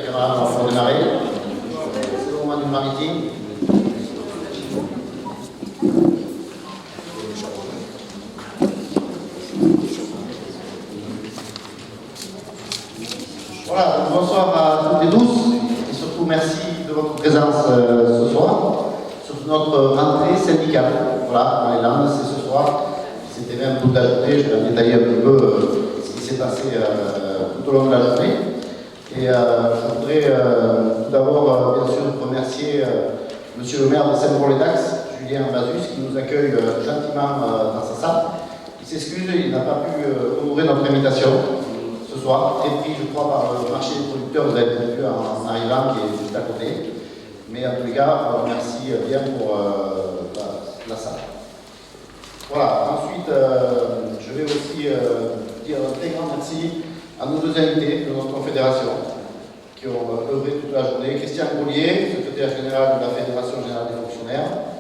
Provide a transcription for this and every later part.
Camarades, on va démarrer. C'est le moment du meeting. Voilà, bonsoir à toutes et tous, et surtout merci de votre présence ce soir sur notre rentrée syndicale. Voilà, dans les Landes, c'est ce soir. C'était même toute la journée, je vais détailler un petit peu ce qui s'est passé tout au long de la journée. Et je voudrais tout d'abord, bien sûr, remercier monsieur le maire de Saint-Paul-les-Dax, Julien Bazus, qui nous accueille gentiment dans sa salle. Il s'excuse, il n'a pas pu honorer notre invitation ce soir, et pris, je crois, par le marché des producteurs, vous avez vu en arrivant, qui est juste à côté. Mais en tous les cas, merci bien pour la salle. Voilà, ensuite, je vais aussi dire un très grand merci à nos deux invités de notre confédération qui ont œuvré toute la journée. Christian Groulier, secrétaire général de la Fédération générale des fonctionnaires,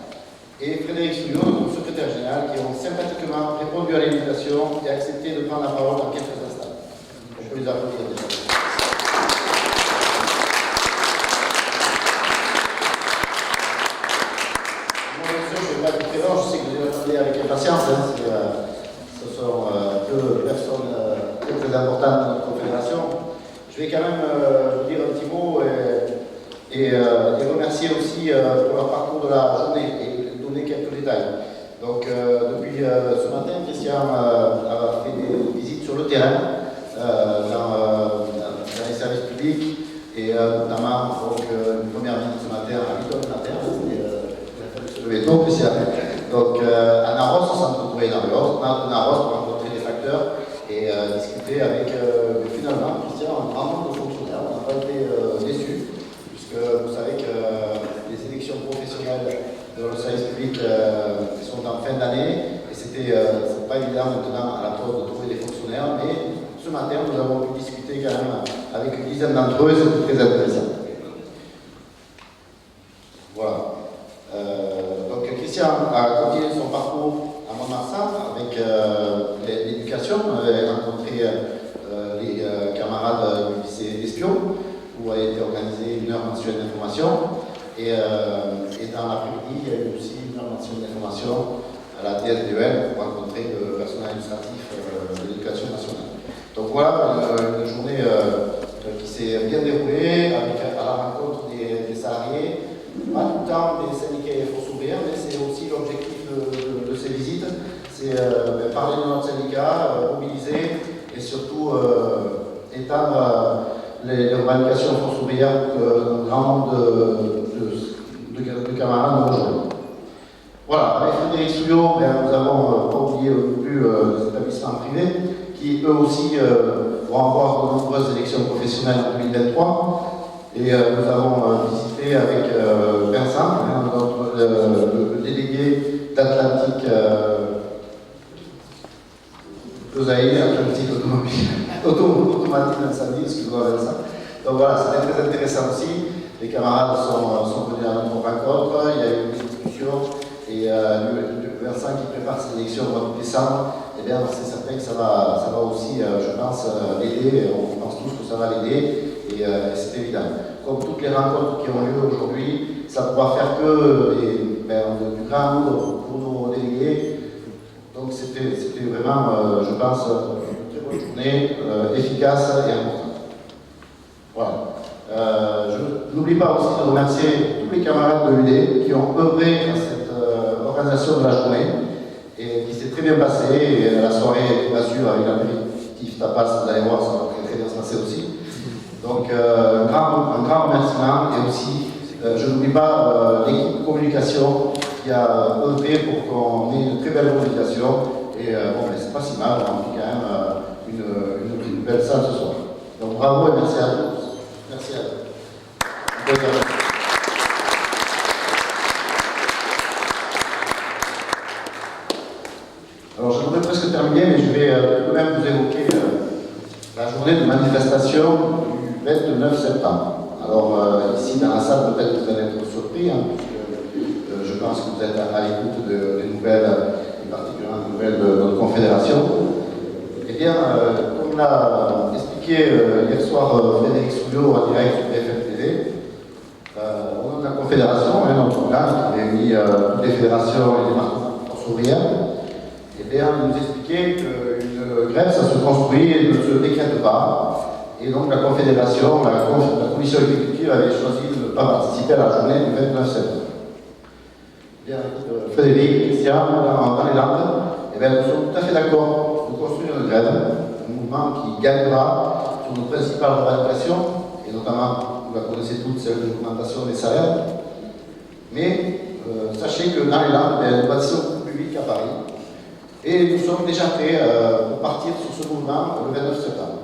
et Frédéric Souillot, notre secrétaire général, qui ont sympathiquement répondu à l'invitation et accepté de prendre la parole dans quelques instants. On peut les applaudir déjà. Je sais que vous attendez avec impatience, ce sont deux personnes très importantes de notre confédération. Je vais quand même vous dire un petit mot et les remercier aussi pour leur parcours de la journée et donner quelques détails. Donc depuis ce matin, Christian a fait des visites sur le terrain dans les services publics et notamment donc, une première visite ce matin à 8h du matin. Donc à Naros, on s'est retrouvé dans Naros pour rencontrer des facteurs et discuter avec finalement Christian, un grand nombre de fonctionnaires. On n'a pas été déçus, puisque vous savez que les élections professionnelles dans le service public sont en fin d'année et c'est pas évident maintenant à la pause de trouver des fonctionnaires, mais ce matin nous avons pu discuter quand même avec une dizaine d'entre eux, c'était très intéressant. Voilà. Donc Christian a continué son parcours à Mont-Marsan avec l'éducation. On avait rencontré les camarades du lycée d'Espion, où a été organisée une heure mensuelle d'information. Et dans l'après-midi, il y a eu aussi une heure mensuelle d'information à la TSDEL pour rencontrer le personnel administratif de l'éducation nationale. Donc voilà, une journée qui s'est bien déroulée à la rencontre des salariés. Pas tout le temps des syndicats et des forces ouvrières, mais c'est aussi l'objectif de ces visites, c'est parler de notre syndicat, mobiliser et surtout étendre les revendications forces ouvrières pour qu'un grand nombre de camarades nous rejoignent. Voilà, avec Frédéric Souillot, nous avons pas oublié non plus les établissements privés qui eux aussi vont avoir de nombreuses élections professionnelles en 2023. Et nous avons visité avec Vincent, le délégué d'Atlantique Atlantique Automatique Incendie, excusez-moi Vincent. Donc voilà, c'était très intéressant aussi. Les camarades sont venus à notre rencontre, il y a eu une discussion et Vincent qui prépare ses élections au mois de décembre, eh bien c'est certain que ça va aussi, je pense, l'aider, on pense tous que ça va l'aider. Et c'est évident. Comme toutes les rencontres qui ont lieu aujourd'hui, ça ne pourra faire que du grand nombre pour nos délégués. Donc c'était vraiment, je pense, une très bonne journée, efficace et importante. Voilà. Je n'oublie pas aussi de remercier tous les camarades de l'UD qui ont œuvré à cette organisation de la journée et qui s'est très bien passée. Et la soirée, bien sûr, avec l'apéritif tapas, vous allez voir, ça va très bien se passer aussi. Donc un grand remerciement et aussi, je n'oublie pas l'équipe de communication qui a œuvré pour qu'on ait une très belle mobilisation et bon, c'est pas si mal, on a quand même une belle salle ce soir. Donc bravo et merci à tous. Merci à vous. Alors je voudrais presque terminer, mais je vais quand même vous évoquer la journée de manifestation du 29 septembre. Alors ici dans la salle, peut-être que vous allez être surpris, puisque je pense que vous êtes à l'écoute des nouvelles, et particulièrement des nouvelles de notre confédération. Eh bien, comme comme l'a expliqué hier soir Frédéric Souillot en direct sur BFM TV, au nom de la Confédération, notre organe qui réunit toutes les fédérations et les marques ouvrières, et bien nous expliquait qu'une grève, ça se construit et ne se décrète pas. Et donc la Confédération, la commission exécutive avait choisi de ne pas participer à la journée du 29 septembre. Bien, Frédéric, Christian, dans les Landes, eh bien, nous sommes tout à fait d'accord de construire une grève, un mouvement qui gagnera sur nos principales revendications, et notamment, vous la connaissez toutes, celle de l'augmentation des salaires. Mais sachez que dans les Landes, nous bâtissons plus vite qu'à Paris. Et nous sommes déjà prêts pour partir sur ce mouvement le 29 septembre.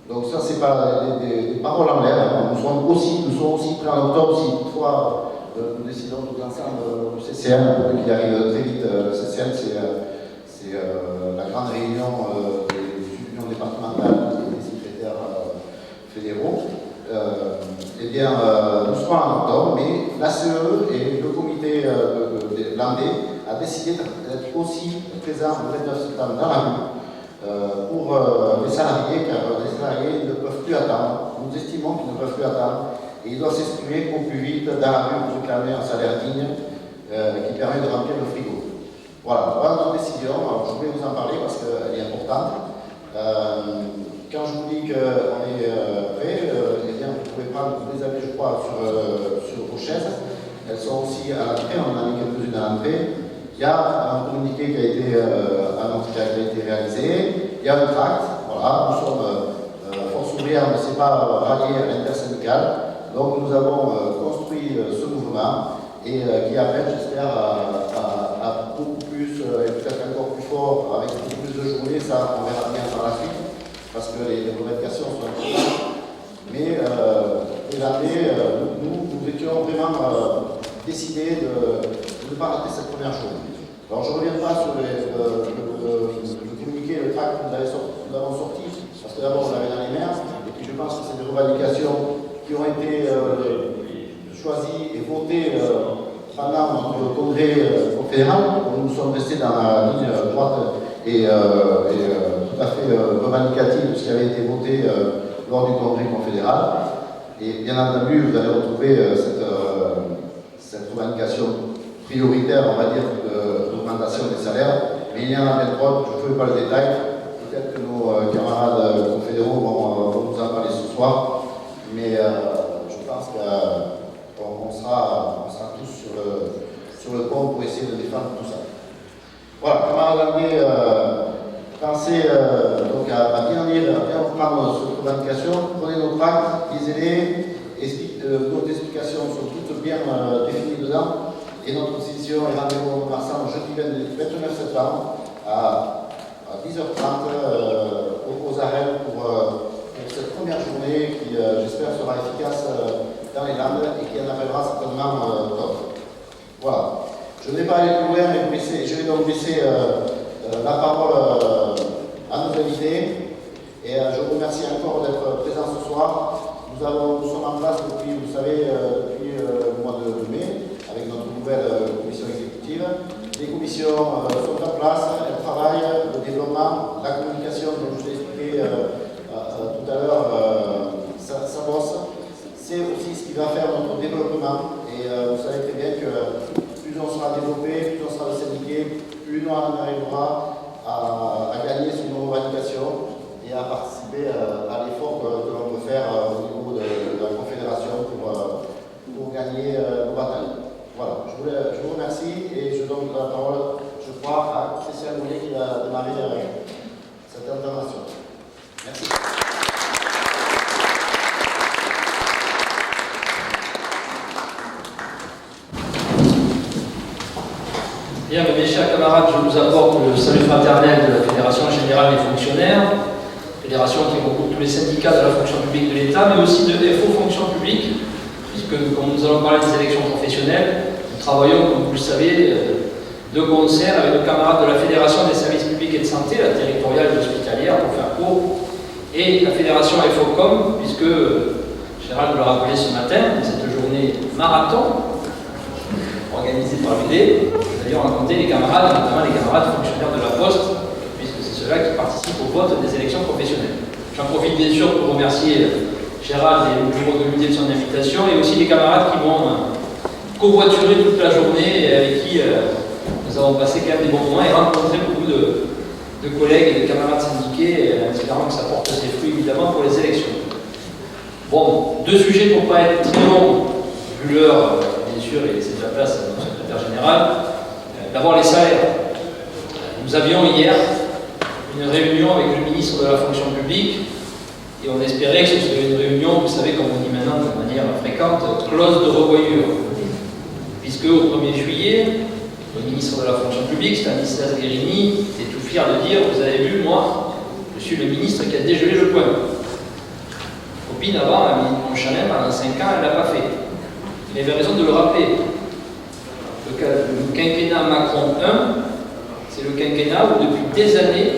Donc ça, ce n'est pas des paroles en l'air. Nous serons aussi prêts en octobre si toutefois nous décidons tous ensemble du CCM, qui arrive très vite. Le CCM, c'est la grande réunion des unions départementales et des secrétaires fédéraux. Eh bien, nous serons en octobre, mais la CE et le comité de landais a décidé d'être aussi présent le 29 septembre dans la rue pour les salariés, car les salariés ne peuvent plus attendre. Nous estimons qu'ils ne peuvent plus attendre et ils doivent s'exprimer au plus vite dans la rue pour réclamer un salaire digne qui permet de remplir le frigo. Voilà notre décision. Alors, je voulais vous en parler parce qu'elle est importante. Quand je vous dis qu'on est prêt, eh bien, vous pouvez prendre, vous les avez, je crois, sur vos chaises. Elles sont aussi à l'entrée, on en a mis quelques-unes à l'entrée. Il y a un communiqué qui a été réalisé, il y a un tract, voilà, nous sommes Force ouvrière, on ne s'est pas rallié à l'intersyndicale, donc nous avons construit ce mouvement et qui appelle, j'espère, à beaucoup plus, et peut-être encore plus fort, avec beaucoup plus de journées, ça on verra bien par la suite, parce que les revendications sont importantes. Mais les années, nous étions vraiment décidés de ne pas rater cette première chose. Alors je ne reviens pas sur le communiqué, le tract que nous avons sorti, parce que d'abord on l'avait dans les mains, et puis je pense que c'est des revendications qui ont été choisies et votées pendant notre congrès confédéral, où nous sommes restés dans la ligne droite et tout à fait revendicative de ce qui avait été voté lors du congrès confédéral. Et bien entendu, vous allez retrouver cette revendication prioritaire, on va dire, de l'augmentation des salaires, mais il y en a bien d'autres, je ne fais pas le détail, peut-être que nos camarades confédéraux vont nous en parler ce soir, mais je pense qu'on sera tous sur le pont pour essayer de défendre tout ça. Voilà, camarades anglais, pensez donc à bien lire, à bien reprendre cette revendication, prenez nos tracts, lisez-les, nos explications sont toutes bien définies dedans. Et notre décision est rendez-vous en Marsan jeudi 29 septembre à 10h30 aux arènes pour cette première journée qui, j'espère, sera efficace dans les Landes et qui en appellera certainement d'autres. Voilà. Je ne vais pas aller plus loin, mais je vais donc laisser la parole à nos invités. Et je vous remercie encore d'être présents ce soir. Nous sommes en place depuis, vous savez, depuis le mois de mai, avec notre nouvelle commission exécutive. Les commissions sont en place, elles travaillent, le développement, la communication, comme je vous l'ai expliqué tout à l'heure, ça bosse. C'est aussi ce qui va faire notre développement. Et vous savez très bien que plus on sera développé, plus on sera syndiqué, plus on arrivera à gagner sur nos revendications et à participer à l'effort que l'on peut faire au niveau de la Confédération pour gagner nos batailles. Voilà, je vous remercie et je donne la parole, je crois, à Christian Goulet qui va démarrer cette intervention. Merci. Bien, mes chers camarades, je vous apporte le salut fraternel de la Fédération Générale des Fonctionnaires, fédération qui regroupe tous les syndicats de la fonction publique de l'État, mais aussi de FO Fonction publique, puisque, comme nous allons parler des élections professionnelles, nous travaillons, comme vous le savez, de concert avec nos camarades de la Fédération des services publics et de santé, la territoriale et hospitalière, pour faire court, et la Fédération FOCOM, puisque Gérald l'a rappelé ce matin, cette journée marathon, organisée par l'UD, d'ailleurs rencontrer les camarades, notamment les camarades fonctionnaires de la Poste, puisque c'est cela ceux-là qui participent au vote des élections professionnelles. J'en profite bien sûr pour remercier Gérald et le bureau de l'unité de son invitation, et aussi les camarades qui m'ont covoituré toute la journée et avec qui nous avons passé quand même des bons moments et rencontré beaucoup de collègues et de camarades syndiqués, espérant que ça porte ses fruits évidemment pour les élections. Bon, deux sujets pour ne pas être très long, vu l'heure, bien sûr, et laisser de la place à notre secrétaire général. D'abord les salaires. Nous avions hier une réunion avec le ministre de la fonction publique et on espérait que ce serait une réunion, vous savez, comme on dit maintenant de manière fréquente, clause de revoyure. Puisque au 1er juillet, le ministre de la fonction publique, Stanislas Guerini, était tout fier de dire: vous avez vu, moi, je suis le ministre qui a dégelé le point. Copine avant, la ministre Montchalin, pendant 5 ans, elle ne l'a pas fait. Il avait raison de le rappeler. Le quinquennat Macron 1, c'est le quinquennat où depuis des années,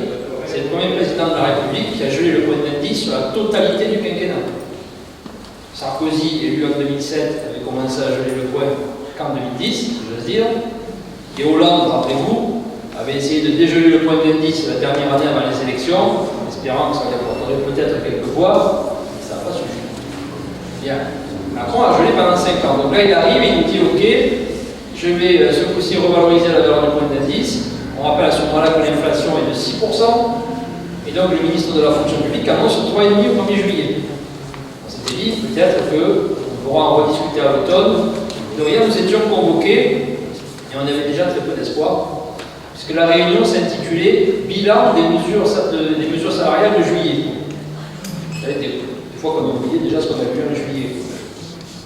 c'est le premier président de la République qui a gelé le point d'indice sur la totalité du quinquennat. Sarkozy, élu en 2007, avait commencé à geler le point qu'en 2010, j'ose dire. Et Hollande, rappelez-vous, avait essayé de dégeler le point d'indice la dernière année avant les élections, en espérant que ça lui apporterait peut-être quelques voix, mais ça n'a pas suffi. Bien. Macron a gelé pendant 5 ans. Donc là, il arrive et il nous dit: ok, je vais ce coup-ci revaloriser la valeur du point d'indice. On rappelle à ce moment-là que l'inflation est de 6%, et donc le ministre de la fonction publique annonce 3,5 au 1er juillet. On s'était dit peut-être qu'on pourra en rediscuter à l'automne. De rien, nous étions convoqués, et on avait déjà très peu d'espoir, puisque la réunion s'intitulait Bilan des mesures salariales de juillet. Vous savez, des fois qu'on a oublié déjà ce qu'on a vu en juillet.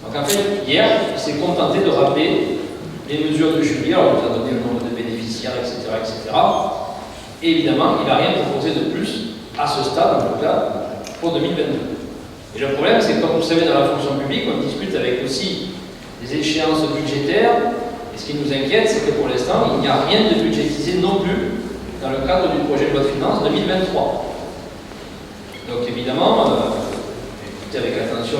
Donc en fait, hier, il s'est contenté de rappeler les mesures de juillet. Alors, il nous a donné le nombre de bénéficiaires, etc. etc. Et évidemment, il n'a rien proposé de plus à ce stade, en tout cas, pour 2022. Et le problème, c'est que, comme vous le savez, dans la fonction publique, on discute avec aussi des échéances budgétaires. Et ce qui nous inquiète, c'est que pour l'instant, il n'y a rien de budgétisé non plus dans le cadre du projet de loi de finances 2023. Donc évidemment, écoutez avec attention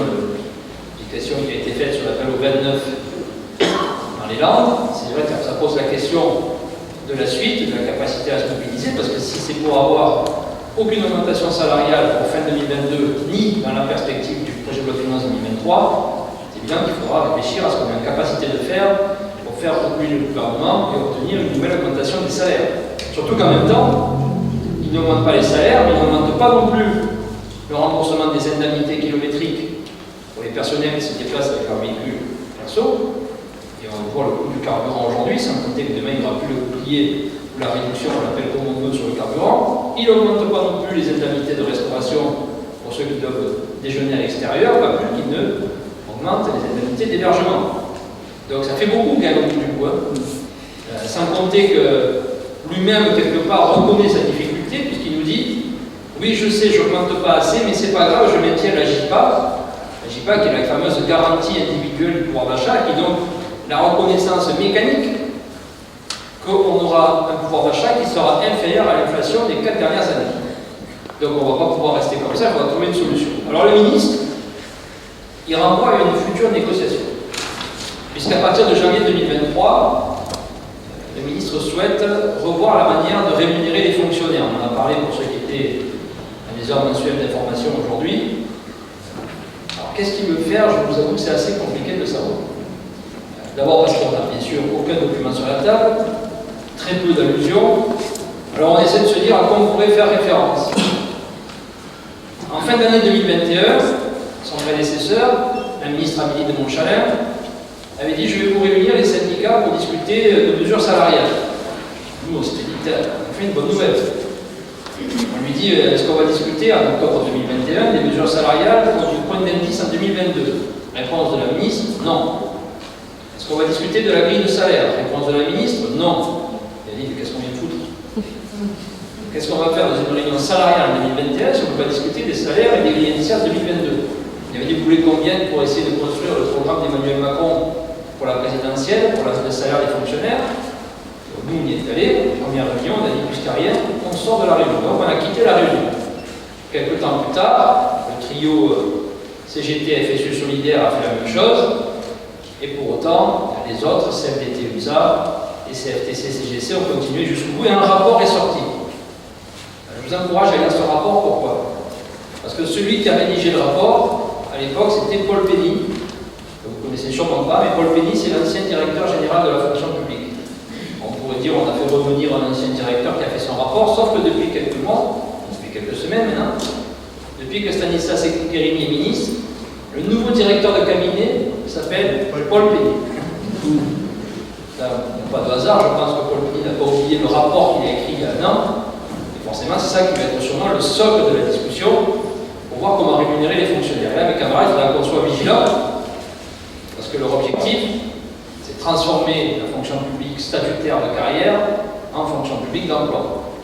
l'explication qui a été faite sur l'appel au 29 dans les Landes. C'est vrai que ça pose la question de la suite, de la capacité à se mobiliser, parce que si c'est pour avoir aucune augmentation salariale pour fin 2022, ni dans la perspective du projet de loi de finances 2023, c'est évident qu'il faudra réfléchir à ce qu'on a une capacité de faire pour faire reculer le gouvernement et obtenir une nouvelle augmentation des salaires. Surtout qu'en même temps, ils n'augmentent pas les salaires, mais ils n'augmentent pas non plus le remboursement des indemnités kilométriques pour les personnels qui se déplacent avec leur véhicule perso. Et on voit le coût du carburant aujourd'hui, sans compter que demain il n'y aura plus le bouclier ou la réduction, on l'appelle comme on veut, sur le carburant. Il n'augmente pas non plus les indemnités de restauration pour ceux qui doivent déjeuner à l'extérieur, pas plus qu'il ne augmente les indemnités d'hébergement. Donc ça fait beaucoup quand même au bout du bout. Sans compter que lui-même, quelque part, reconnaît sa difficulté, puisqu'il nous dit: oui, je sais, je n'augmente pas assez, mais c'est pas grave, je maintiens la JIPA. La JIPA qui est la fameuse garantie individuelle du pouvoir d'achat, qui est donc la reconnaissance mécanique qu'on aura un pouvoir d'achat qui sera inférieur à l'inflation des 4 dernières années. Donc on ne va pas pouvoir rester comme ça, il va trouver une solution. Alors le ministre, il renvoie à une future négociation. Puisqu'à partir de janvier 2023, le ministre souhaite revoir la manière de rémunérer les fonctionnaires. On en a parlé pour ceux qui étaient à des heures mensuelles d'information aujourd'hui. Alors qu'est-ce qu'il veut faire? Je vous avoue que c'est assez compliqué de savoir. D'abord parce qu'on n'a bien sûr aucun document sur la table, très peu d'allusions. Alors on essaie de se dire à quoi on pourrait faire référence. En fin d'année 2021, son prédécesseur, la ministre Amélie de Montchalin, avait dit: je vais vous réunir les syndicats pour discuter de mesures salariales. Nous, on s'était dit: on fait une bonne nouvelle. On lui dit: est-ce qu'on va discuter en octobre 2021 des mesures salariales pour du point d'indice en 2022? Réponse de la ministre: non. Est-ce qu'on va discuter de la grille de salaire? Réponse de la ministre: non. Il a dit: qu'est-ce qu'on vient de foutre? Qu'est-ce qu'on va faire dans une réunion salariale en 2021 si on ne peut pas discuter des salaires et des grilles indiciaires 2022? Il avait dit: vous voulez combien pour essayer de construire le programme d'Emmanuel Macron pour la présidentielle, pour le salaire des fonctionnaires? Donc, nous, on y est allé, première réunion, on a dit plus qu'à rien, on sort de la réunion. Donc on a quitté la réunion. Quelques temps plus tard, le trio CGT, FSU Solidaire a fait la même chose, et pour autant, les autres, CFDT, USA et CFTC, CGC ont continué jusqu'au bout, et un rapport est sorti. Je vous encourage à lire ce rapport, pourquoi? Parce que celui qui a rédigé le rapport, à l'époque, c'était Paul Penny. Vous connaissez sûrement pas, mais Paul Penny, c'est l'ancien directeur général de la fonction publique. On pourrait dire on a fait revenir un ancien directeur qui a fait son rapport, sauf que depuis quelques mois, depuis quelques semaines maintenant, depuis que Stanislas Guerini est ministre, le nouveau directeur de cabinet s'appelle Paul Penny. Là, il n'y a pas de hasard, je pense que Paul Penny n'a pas oublié le rapport qu'il a écrit il y a un an. Et forcément, c'est ça qui va être sûrement le socle de la discussion pour voir comment rémunérer les fonctionnaires. Là, mes camarades, il faudra qu'on soit vigilants. Parce que leur objectif, c'est de transformer la fonction publique statutaire de carrière en fonction publique d'emploi.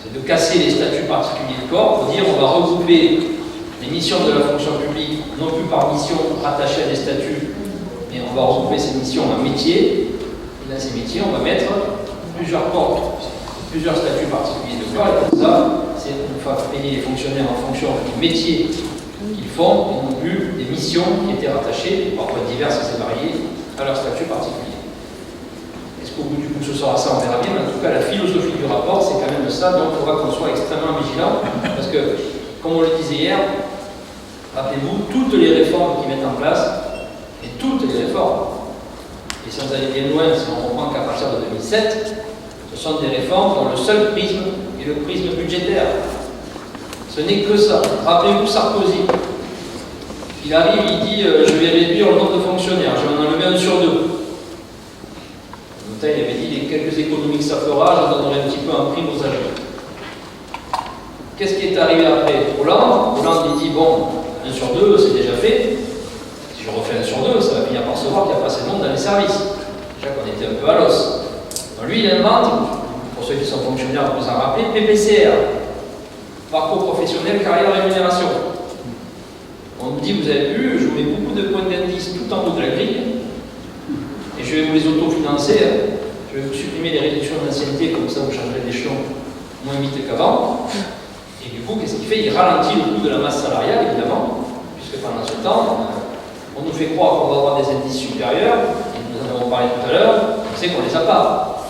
C'est de casser les statuts particuliers de corps pour dire on va regrouper les missions de la fonction publique, non plus par mission rattachées à des statuts, mais on va regrouper ces missions en métiers. Et dans ces métiers, on va mettre plusieurs corps, plusieurs statuts particuliers de corps. Et comme ça, c'est une fois payer les fonctionnaires en fonction du métier qu'ils font, et non plus des missions qui étaient rattachées, parfois diverses et variées, à leur statut particulier. Est-ce qu'au bout du bout ce sera ça, on verra bien, mais en tout cas la philosophie du rapport, c'est quand même ça, donc il faudra qu'on soit extrêmement vigilant, parce que, comme on le disait hier, rappelez-vous, toutes les réformes qu'ils mettent en place, et toutes les réformes, et sans aller bien loin, si on reprend qu'à partir de 2007, ce sont des réformes dont le seul prisme est le prisme budgétaire. Ce n'est que ça. Rappelez-vous Sarkozy. Il arrive, il dit je vais réduire le nombre de fonctionnaires, je vais en enlever 1 sur 2. Il avait dit les quelques économies que ça fera, je donnerai un petit peu en prime aux agents. Qu'est-ce qui est arrivé après? Hollande, il dit bon, 1 sur 2, c'est déjà fait. Si je refais 1 sur 2, ça va finir par se voir qu'il n'y a pas assez de monde dans les services. Déjà qu'on était un peu à l'os. Donc lui, il invente, pour ceux qui sont fonctionnaires, vous en rappelez, PPCR. Parcours professionnel, carrière, rémunération. On me dit, vous avez vu, je vous mets beaucoup de points d'indice tout en haut de la grille, et je vais vous les autofinancer, je vais vous supprimer les réductions d'ancienneté, comme ça vous changerez d'échelon moins vite qu'avant. Et du coup, qu'est-ce qu'il fait? Il ralentit le coût de la masse salariale, évidemment, puisque pendant ce temps, on nous fait croire qu'on va avoir des indices supérieurs, et nous en avons parlé tout à l'heure, on sait qu'on ne les a pas.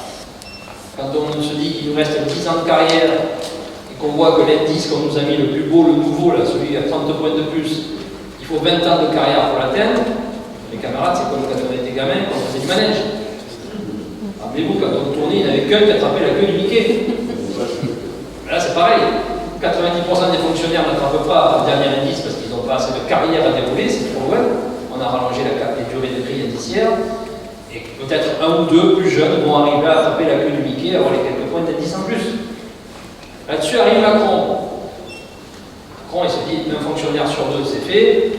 Quand on se dit qu'il nous reste 10 ans de carrière, qu'on voit que l'indice qu'on nous a mis le plus beau, le nouveau, là, celui à 30 points de plus, il faut 20 ans de carrière pour l'atteindre. Les camarades, c'est comme quand on était gamin, quand on faisait du manège. Rappelez-vous, quand on tournait, il n'y en avait qu'un qui attrapait la queue du Mickey. Là, c'est pareil. 90% des fonctionnaires n'attrapent pas le dernier indice parce qu'ils n'ont pas assez de carrière à dérouler, c'est trop loin. On a rallongé les durées de grille indiciaire. Et peut-être 1 ou 2 plus jeunes vont arriver à attraper la queue du Mickey, avoir les quelques points d'indice en plus. Là-dessus arrive Macron. Macron, il se dit, 1 fonctionnaire sur 2, c'est fait.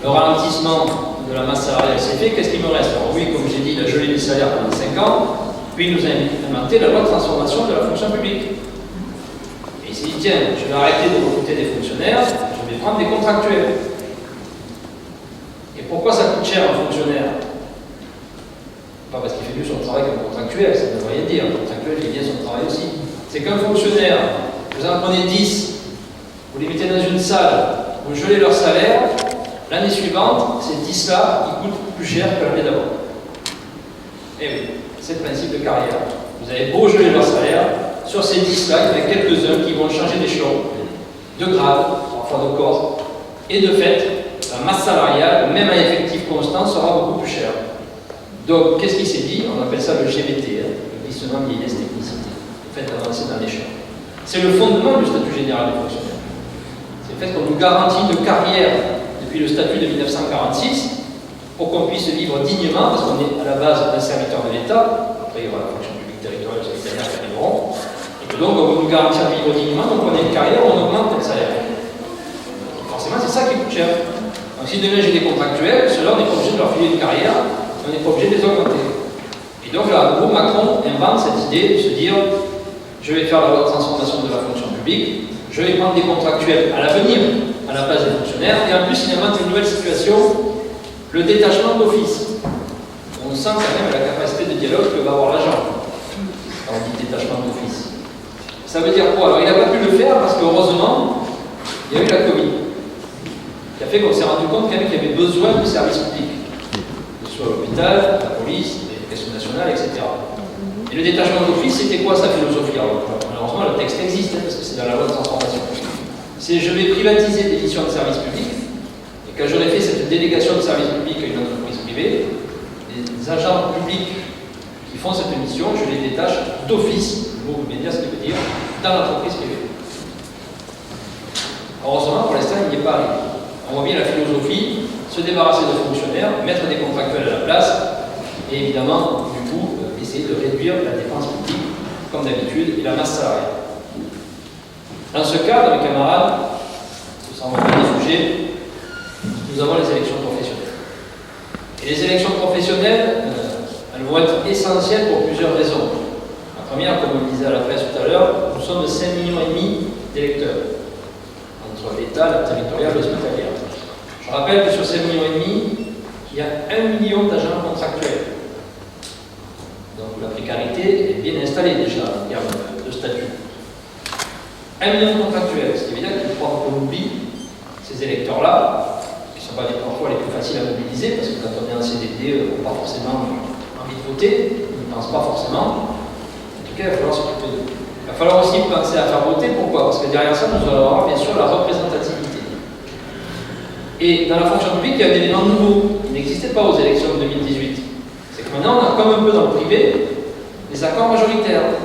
Le ralentissement de la masse salariale, c'est fait. Qu'est-ce qu'il me reste? Alors oui, comme j'ai dit, il a gelé les salaires pendant 5 ans. Puis il nous a implémenté la loi de transformation de la fonction publique. Et il s'est dit, tiens, je vais arrêter de recruter des fonctionnaires, je vais prendre des contractuels. Et pourquoi ça coûte cher un fonctionnaire? Pas parce qu'il fait mieux son travail qu'un contractuel, ça ne veut rien dire. Un contractuel, il fait bien son travail aussi. C'est qu'un fonctionnaire, vous en prenez 10, vous les mettez dans une salle, vous gelez leur salaire, l'année suivante, ces 10-là, ils coûtent plus cher que l'année d'avant. Et oui, c'est le principe de carrière. Vous avez beau geler leur salaire, sur ces 10-là, il y en a quelques-uns qui vont changer d'échelon, de grade, parfois de corps, et de fait, la masse salariale, même à effectif constant, sera beaucoup plus chère. Donc, qu'est-ce qui s'est dit? On appelle ça le GVT, le glissement vieillesse technicité. Fait avancer dans l'échelon. C'est le fondement du statut général des fonctionnaires. C'est le fait qu'on nous garantit de carrière depuis le statut de 1946 pour qu'on puisse vivre dignement, parce qu'on est à la base un serviteur de l'État, après il y aura la fonction publique territoriale, les dernières qui arriveront, et que donc on veut nous garantir de vivre dignement, donc on a une carrière, on augmente le salaire. Et forcément, c'est ça qui coûte cher. Donc si demain j'ai des contractuels, ceux-là on n'est pas obligé de leur filer une carrière, on n'est pas obligé de les augmenter. Et donc là, gros, Macron invente cette idée de se dire je vais faire la loi de transformation de la fonction publique, je vais prendre des contractuels à l'avenir, à la place des fonctionnaires, et en plus il invente une nouvelle situation, le détachement d'office. On sent quand même la capacité de dialogue que va avoir l'agent quand on dit détachement d'office. Ça veut dire quoi? Alors il n'a pas pu le faire parce qu'heureusement, il y a eu la Covid, qui a fait qu'on s'est rendu compte quand même qu'il y avait besoin du service public, que ce soit l'hôpital, la police, l'éducation nationale, etc. Et le détachement d'office, c'était quoi sa philosophie? Alors, malheureusement, le texte existe, parce que c'est dans la loi de transformation. C'est je vais privatiser des missions de service public, et quand j'aurai fait cette délégation de service public à une entreprise privée, les agents publics qui font cette mission, je les détache d'office, le mot veut bien dire ce qu'il veut dire, dans l'entreprise privée. Heureusement, pour l'instant, il n'y est pas arrivé. On voit bien la philosophie, se débarrasser de fonctionnaires, mettre des contractuels à la place, et évidemment, du coup, essayer de réduire la dépense publique, comme d'habitude, et la masse salariale. Dans ce cadre, mes camarades, sans reprendre des sujets, nous avons les élections professionnelles. Et les élections professionnelles, elles vont être essentielles pour plusieurs raisons. La première, comme on le disait à la presse tout à l'heure, nous sommes 5,5 millions d'électeurs, entre l'État, la territoriale et l'hospitalière. Je rappelle que sur ces 5,5 millions, il y a 1 million d'agents contractuels. Donc la précarité est bien installée déjà en termes de statut. 1 million de contractuels, ce qui veut dire qu'il faut qu'on oublie ces électeurs-là, qui ne sont pas les parfois les plus faciles à mobiliser, parce que quand on est en CDD, on n'a pas forcément envie de voter, on ne pense pas forcément. En tout cas, il va falloir s'occuper d'eux. Il va falloir aussi penser à faire voter. Pourquoi? Parce que derrière ça, nous allons avoir bien sûr la représentativité. Et dans la fonction publique, il y a un élément nouveau qui n'existait pas aux élections de 2018. C'est que maintenant, on a comme un peu dans le privé des accords majoritaires.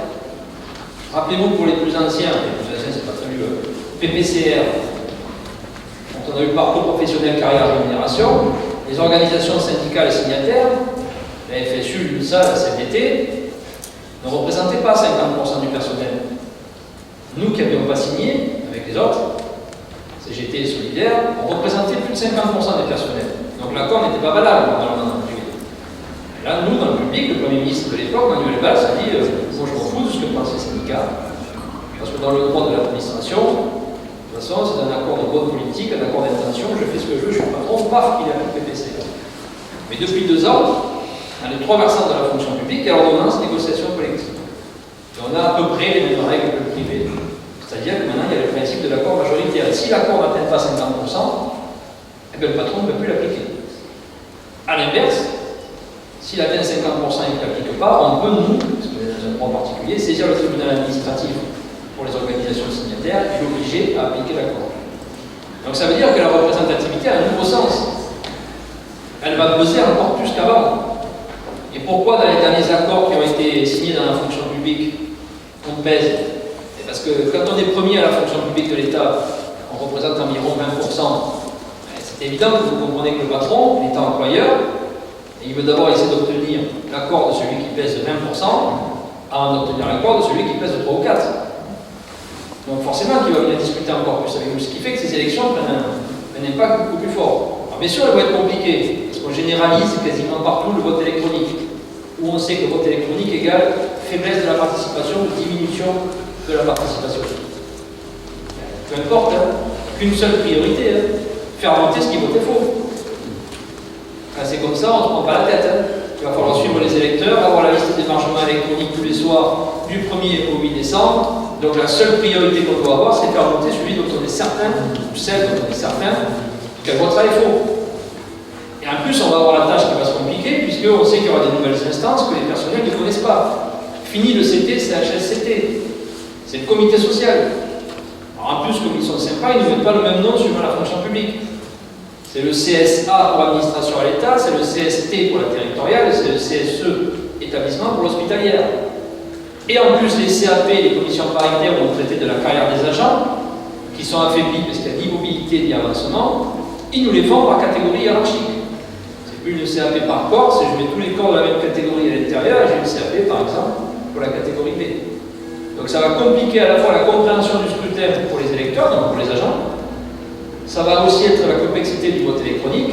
Rappelez-vous, pour les plus anciens c'est pas très mieux, PPCR, quand on a eu le parcours professionnel carrière rémunération, les organisations syndicales signataires, la FSU, l'UNSA, la CFDT, ne représentaient pas 50% du personnel. Nous qui n'avions pas signé, avec les autres, CGT et Solidaire, on représentait plus de 50% des personnels. Donc l'accord n'était pas valable dans le privé. Là, nous, dans le public, le Premier ministre de l'époque, Manuel Valls, a dit moi je m'en fous de ce que pensent les syndicats. Parce que dans le droit de l'administration, de toute façon, c'est un accord de bonne politique, un accord d'intention, je fais ce que je veux, je suis patron, paf, il applique PPC. Mais depuis 2 ans, dans les 3 versants de la fonction publique, il y a l'ordonnance négociation collective. Et on a à peu près les mêmes règles que le privé. C'est-à-dire que maintenant, il y a le principe de l'accord majoritaire. Et si l'accord n'atteint pas 50%, eh bien, le patron ne peut plus l'appliquer. A l'inverse, s'il atteint 50% et qu'il ne l'applique pas, on peut, nous, parce que dans un droit particulier, saisir le tribunal administratif pour les organisations signataires et l'obliger à appliquer l'accord. Donc ça veut dire que la représentativité a un nouveau sens. Elle va peser encore plus qu'avant. Et pourquoi dans les derniers accords qui ont été signés dans la fonction publique, on pèse? Et parce que quand on est premier à la fonction publique de l'État, on représente environ 20%. C'est évident que vous comprenez que le patron, l'État employeur, il veut d'abord essayer d'obtenir l'accord de celui qui pèse de 20% avant d'obtenir l'accord de celui qui pèse de 3 ou 4. Donc forcément qu'il va venir discuter encore plus avec nous, ce qui fait que ces élections prennent un impact beaucoup plus fort. Alors bien sûr, elles vont être compliquées, parce qu'on généralise quasiment partout le vote électronique, où on sait que le vote électronique égale faiblesse de la participation ou diminution de la participation. Peu importe, qu'une seule priorité, faire voter ce qui votait faux. Quand c'est comme ça, on ne se prend pas la tête. Il va falloir suivre les électeurs, avoir la liste des démarchement électronique tous les soirs du 1er au 8 décembre. Donc la seule priorité qu'on doit avoir, c'est de faire voter celui dont on est certain, ou celle dont on est certain, qu'elle votera les faux. Et en plus, on va avoir la tâche qui va se compliquer, puisqu'on sait qu'il y aura des nouvelles instances que les personnels ne connaissent pas. Fini le CT, CHSCT. C'est le comité social. Alors en plus, comme ils sont sympas, ils ne mettent pas le même nom suivant la fonction publique. C'est le CSA pour l'administration à l'État, c'est le CST pour la territoriale, c'est le CSE, établissement pour l'hospitalière. Et en plus, les CAP, les commissions paritaires, vont traiter de la carrière des agents, qui sont affaiblis parce qu'il y a ni mobilité ni avancement, ils nous les font par catégorie hiérarchique. C'est plus une CAP par corps, c'est je mets tous les corps de la même catégorie à l'intérieur, et j'ai une CAP par exemple pour la catégorie B. Donc ça va compliquer à la fois la compréhension du scrutin pour les électeurs, donc pour les agents. Ça va aussi être la complexité du vote électronique,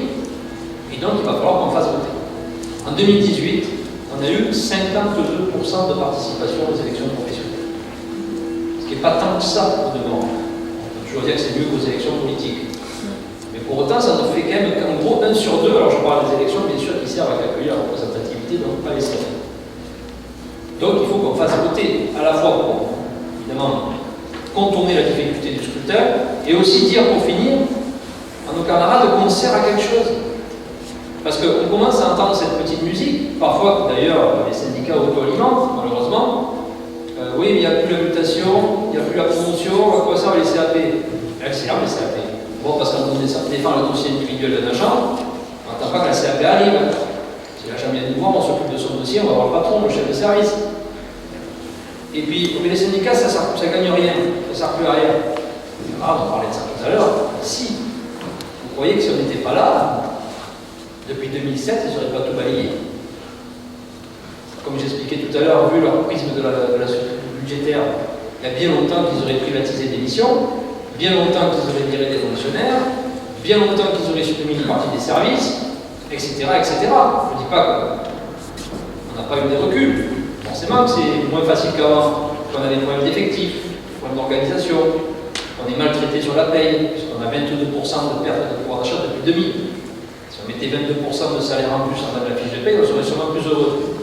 et donc il va falloir qu'on fasse voter. En 2018, on a eu 52% de participation aux élections professionnelles. Ce qui n'est pas tant que ça, au demeurant. On peut toujours dire que c'est mieux qu'aux élections politiques. Mais pour autant, ça nous fait quand même qu'en gros 1 sur 2, alors je parle des élections bien sûr qui servent à calculer la représentativité, donc pas les séries. Donc il faut qu'on fasse voter, à la fois pour, évidemment, contourner la difficulté du scrutin, et aussi dire, pour finir, à nos camarades qu'on sert à quelque chose. Parce qu'on commence à entendre cette petite musique, parfois d'ailleurs les syndicats auto-alimentent, malheureusement. Oui, mais il n'y a plus la mutation, il n'y a plus la promotion, à quoi servent les CAP? Elles servent les CAP. Bon, parce qu'on défend le dossier individuel d'un agent, on n'attend pas que la CAP arrive. Si l'agent vient nous voir, on s'occupe de son dossier, on va voir le patron, le chef de service. Et puis, mais les syndicats, ça ne gagne rien, ça ne sert plus à rien. Ah, on parlait de ça tout à l'heure. Si vous croyez que si on n'était pas là, depuis 2007, ils n'auraient pas tout balayé. Comme j'expliquais tout à l'heure, vu leur prisme de la structure budgétaire, il y a bien longtemps qu'ils auraient privatisé des missions, bien longtemps qu'ils auraient viré des fonctionnaires, bien longtemps qu'ils auraient supprimé une partie des services, etc. etc. Je ne dis pas qu'on n'a pas eu des reculs. Forcément que c'est moins facile qu'avant, qu'on a des problèmes d'effectifs, des problèmes d'organisation, qu'on est maltraité sur la paye, puisqu'on a 22% de perte de pouvoir d'achat depuis 2000. Si on mettait 22% de salaire en plus en bas de la fiche de paye, on serait sûrement plus heureux.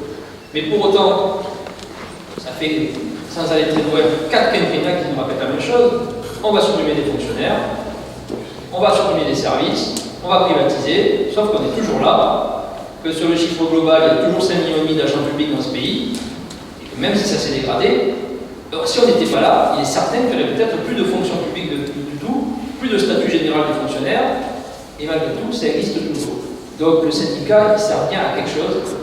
Mais pour autant, ça fait, sans aller très loin, 4 quinquennats qui nous rappellent la même chose. On va supprimer des fonctionnaires, on va supprimer des services, on va privatiser, sauf qu'on est toujours là, que sur le chiffre global, il y a toujours 5,5 millions d'agents publics dans ce pays, et que même si ça s'est dégradé, alors si on n'était pas là, il est certain qu'il y aurait peut-être plus de fonction publique du tout, plus de statut général des fonctionnaires, et malgré tout, ça existe toujours. Donc le syndicat, il sert bien à quelque chose.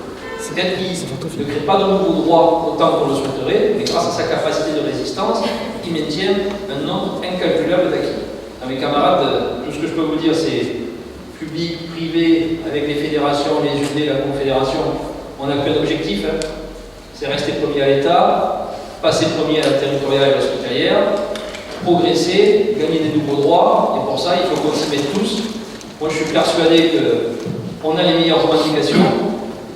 Peut-être qu'il ne crée pas de nouveaux droits autant qu'on le souhaiterait, mais grâce à sa capacité de résistance, il maintient un nombre incalculable d'acquis. À mes camarades, tout ce que je peux vous dire, c'est public, privé, avec les fédérations, les UD, la Confédération, on n'a qu'un objectif, hein. C'est rester premier à l'État, passer premier à la territoriale et à l'hospitalière, progresser, gagner des nouveaux droits, et pour ça, il faut qu'on s'y mette tous. Moi, je suis persuadé qu'on a les meilleures revendications.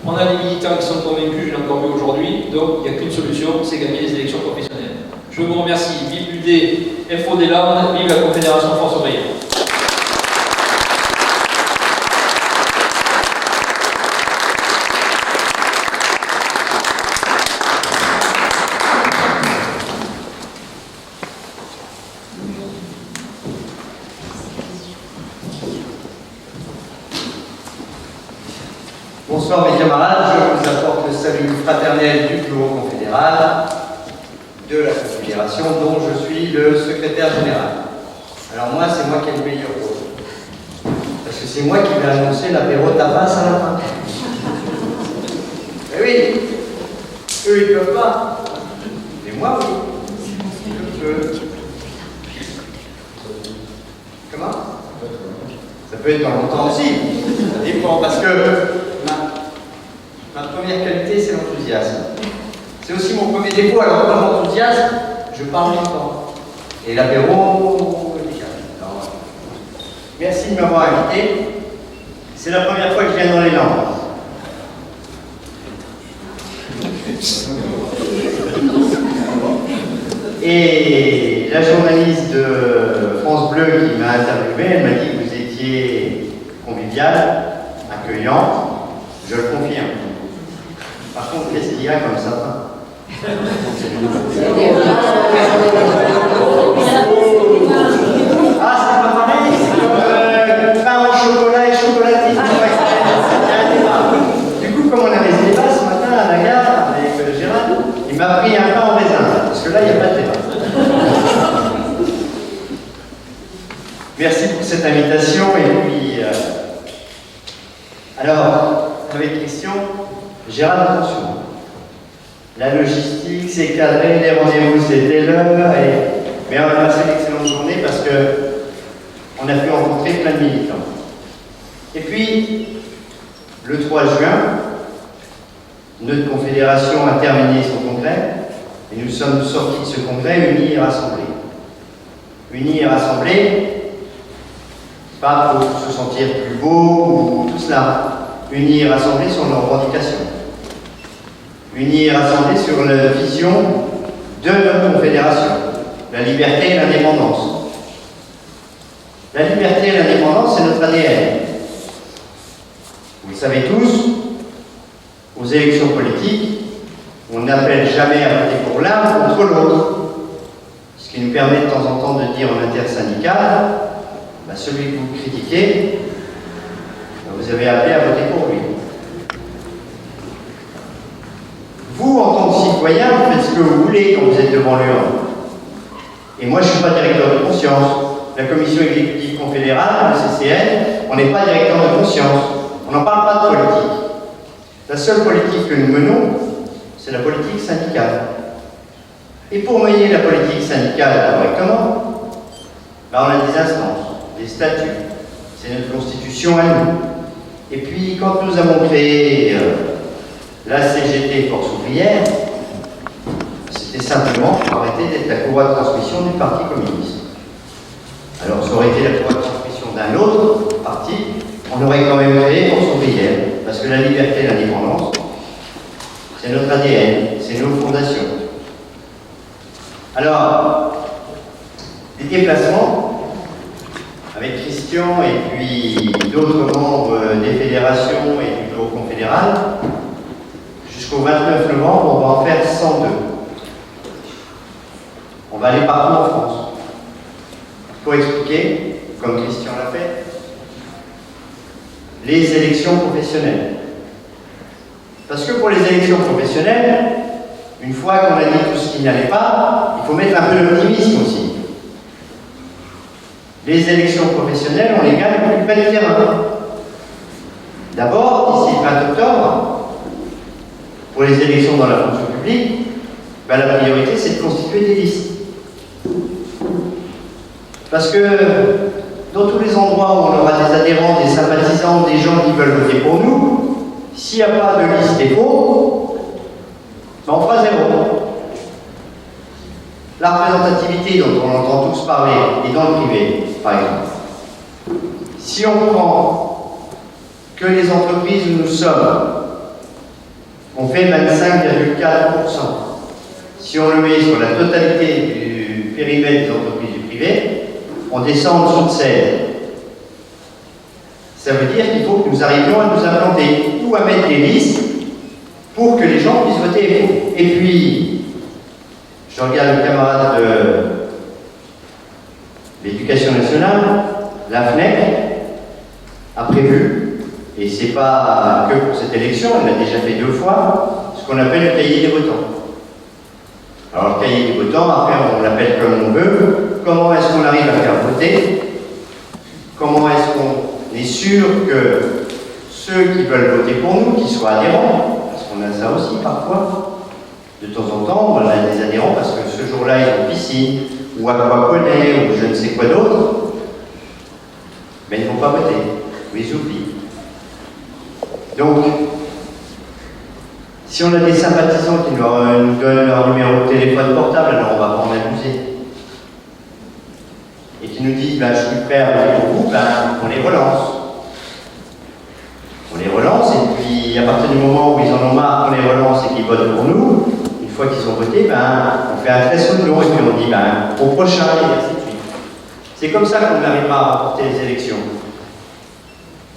On a des militants qui sont convaincus, je l'ai encore vu aujourd'hui, donc il n'y a qu'une solution, c'est gagner les élections professionnelles. Je vous remercie. Vive l'UD, FO des Landes, vive la Confédération France Ouvrière. Bonsoir mes camarades, je vous apporte le salut fraternel du bureau confédéral de la Confédération dont je suis le secrétaire général. Alors moi, c'est moi qui ai le meilleur rôle. Parce que c'est moi qui vais annoncer l'apéro tapas à la fin. Mais oui, eux ils peuvent pas. Mais moi oui. Je peux. Comment? Ça peut être dans longtemps aussi. Ça dépend parce que ma première qualité, c'est l'enthousiasme. C'est aussi mon premier défaut. Alors, dans l'enthousiasme, je parle longtemps. Et l'apéro, merci de m'avoir invité. C'est la première fois que je viens dans les Landes. Et la journaliste de France Bleu qui m'a interviewé, elle m'a dit que vous étiez convivial, accueillant. Je le confirme. Par contre, qu'est-ce qu'il y a comme sapin? Ah, c'est pas pareil, c'est comme pain au chocolat et chocolatine. Du coup, comme on avait ce débat ce matin à la gare avec Gérard, il m'a pris un pain en raisin, parce que là, il n'y a pas de débat. Merci pour cette invitation, et puis... alors, avec Christian, Gérard, attention. La logistique, c'est cadré, les rendez-vous, c'était l'heure, mais on a passé une excellente journée parce qu'on a pu rencontrer plein de militants. Et puis, le 3 juin, notre confédération a terminé son congrès, et nous sommes sortis de ce congrès unis et rassemblés. Unis et rassemblés, pas pour se sentir plus beau ou tout cela. Unis et rassemblés sur nos revendications. Unis et rassemblés sur la vision de notre confédération, la liberté et l'indépendance. La liberté et l'indépendance, c'est notre ADN. Vous le savez tous, aux élections politiques, on n'appelle jamais à voter pour l'un contre l'autre. Ce qui nous permet de temps en temps de dire en intersyndical, celui que vous critiquez, Vous avez appelé à voter pour lui. Vous, en tant que citoyen, vous faites ce que vous voulez quand vous êtes devant l'urne. Et moi, je ne suis pas directeur de conscience. La commission exécutive confédérale, le CCN, on n'est pas directeur de conscience. On n'en parle pas de politique. La seule politique que nous menons, c'est la politique syndicale. Et pour mener la politique syndicale correctement, ben on a des instances, des statuts. C'est notre constitution à nous. Et puis, quand nous avons créé la CGT Force ouvrière, c'était simplement pour arrêter d'être la courroie de transmission du Parti communiste. Alors, ça aurait été la courroie de transmission d'un autre parti, on aurait quand même créé Force ouvrière, parce que la liberté et l'indépendance, c'est notre ADN, c'est nos fondations. Alors, des déplacements avec Christian et puis d'autres membres des fédérations et du bureau confédéral, jusqu'au 29 novembre, on va en faire 102. On va aller partout en France pour expliquer, comme Christian l'a fait, les élections professionnelles. Parce que pour les élections professionnelles, une fois qu'on a dit tout ce qui n'allait pas, il faut mettre un peu d'optimisme aussi. Les élections professionnelles, on les gagne plus près du terrain. D'abord, d'ici le 20 octobre, pour les élections dans la fonction publique, ben la priorité c'est de constituer des listes. Parce que dans tous les endroits où on aura des adhérents, des sympathisants, des gens qui veulent voter pour nous, s'il n'y a pas de liste écho, ben on fera zéro. La représentativité dont on entend tous parler, et dans le privé, par exemple. Si on prend que les entreprises où nous sommes, on fait 25,4%. Si on le met sur la totalité du périmètre des entreprises du privé, on descend en dessous de 16. Ça veut dire qu'il faut que nous arrivions à nous implanter ou à mettre des listes pour que les gens puissent voter. Et puis, je regarde le camarade de l'Éducation nationale, la FNEC a prévu, et c'est pas que pour cette élection, elle l'a déjà fait 2 fois, ce qu'on appelle le cahier des votants. Alors le cahier des votants, après on l'appelle comme on veut. Comment est-ce qu'on arrive à faire voter? Comment est-ce qu'on est sûr que ceux qui veulent voter pour nous, qui soient adhérents, parce qu'on a ça aussi parfois, de temps en temps, on a des adhérents parce que ce jour-là ils ont piscine, ou aquaponie, ou je ne sais quoi d'autre, mais ils ne vont pas voter, ou ils oublient. Donc, si on a des sympathisants qui nous donnent leur numéro de téléphone portable, alors on va pas en abuser. Et qui nous disent, ben, je suis prêt à voter pour vous, ben, on les relance. On les relance, et puis à partir du moment où ils en ont marre qu'on les relance et qu'ils votent pour nous, une fois qu'ils ont voté, ben, on fait un très saut de l'eau et puis on dit, ben, au prochain, et ainsi de suite. C'est comme ça qu'on arrivera à remporter les élections.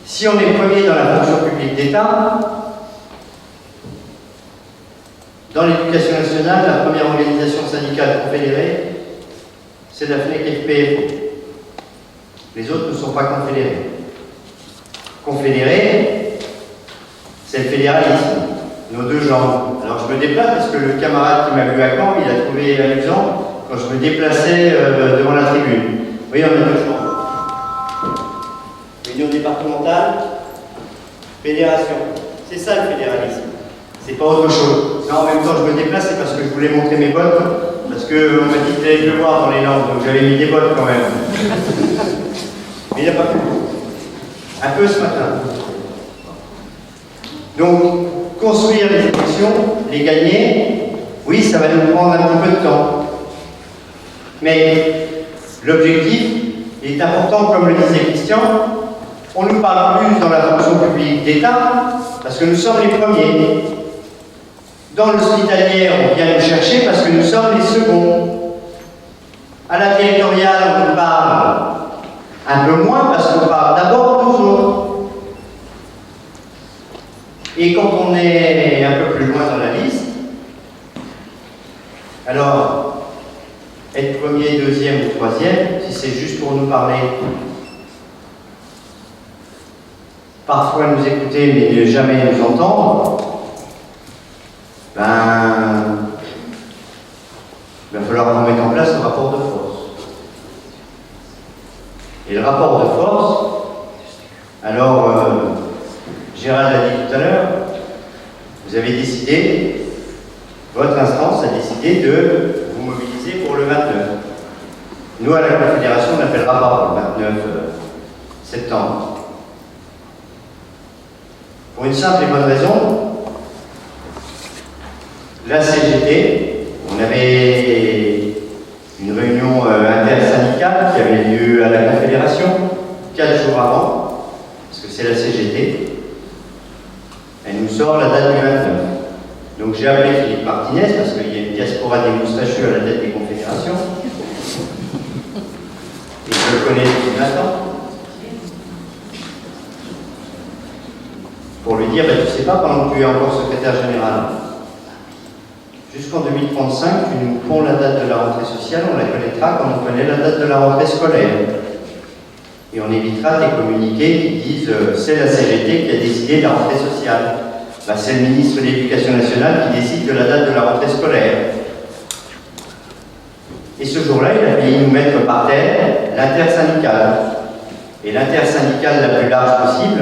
Si on est premier dans la fonction publique d'État, dans l'éducation nationale, la première organisation syndicale confédérée, c'est la FNEC FPFO. Les autres ne sont pas confédérés. Confédérés, c'est le fédéralisme, nos 2 jambes. Alors je me déplace parce que le camarade qui m'a vu à Caen, il a trouvé amusant quand je me déplaçais devant la tribune. Vous voyez, on a 2 jambes. Union départementale, fédération. C'est ça le fédéralisme. C'est pas autre chose. Non, en même temps, je me déplace, c'est parce que je voulais montrer mes bottes, parce qu'on m'a dit qu'il allait pleuvoir dans les Landes, donc j'avais mis des bottes quand même. Mais il n'y a pas plu. Un peu ce matin. Donc, construire les élections, les gagner, oui, ça va nous prendre un petit peu de temps. Mais l'objectif est important, comme le disait Christian. On nous parle plus dans la fonction publique d'État, parce que nous sommes les premiers. Dans l'hospitalière, on vient nous chercher parce que nous sommes les seconds. À la territoriale, on parle un peu moins parce qu'on parle d'abord aux autres. Et quand on est un peu plus loin dans la liste, alors, être premier, deuxième ou troisième, si c'est juste pour nous parler, parfois nous écouter mais ne jamais nous entendre, il va falloir qu'on mette en place un rapport de force. Et le rapport de force, alors Gérald l'a dit tout à l'heure, vous avez décidé, votre instance a décidé de vous mobiliser pour le 29. Nous, à la Confédération, on n'appellera pas le 29 septembre. Pour une simple et bonne raison, la CGT, on avait une réunion intersyndicale qui avait lieu à la Confédération 4 jours avant, parce que c'est la CGT. Elle nous sort la date du 29. Donc j'ai appelé Philippe Martinez, parce qu'il y a une diaspora des moustachus à la tête des confédérations. Et je le connais depuis 20 ans. Pour lui dire, tu sais pas, pendant que tu es encore secrétaire général, jusqu'en 2035, tu nous prends la date de la rentrée sociale, on la connaîtra comme on connaît la date de la rentrée scolaire. Et on évitera des communiqués qui disent c'est la CGT qui a décidé de la rentrée sociale. C'est le ministre de l'Éducation nationale qui décide de la date de la rentrée scolaire. Et ce jour-là, il a failli nous mettre par terre l'intersyndicale. Et l'intersyndicale la plus large possible,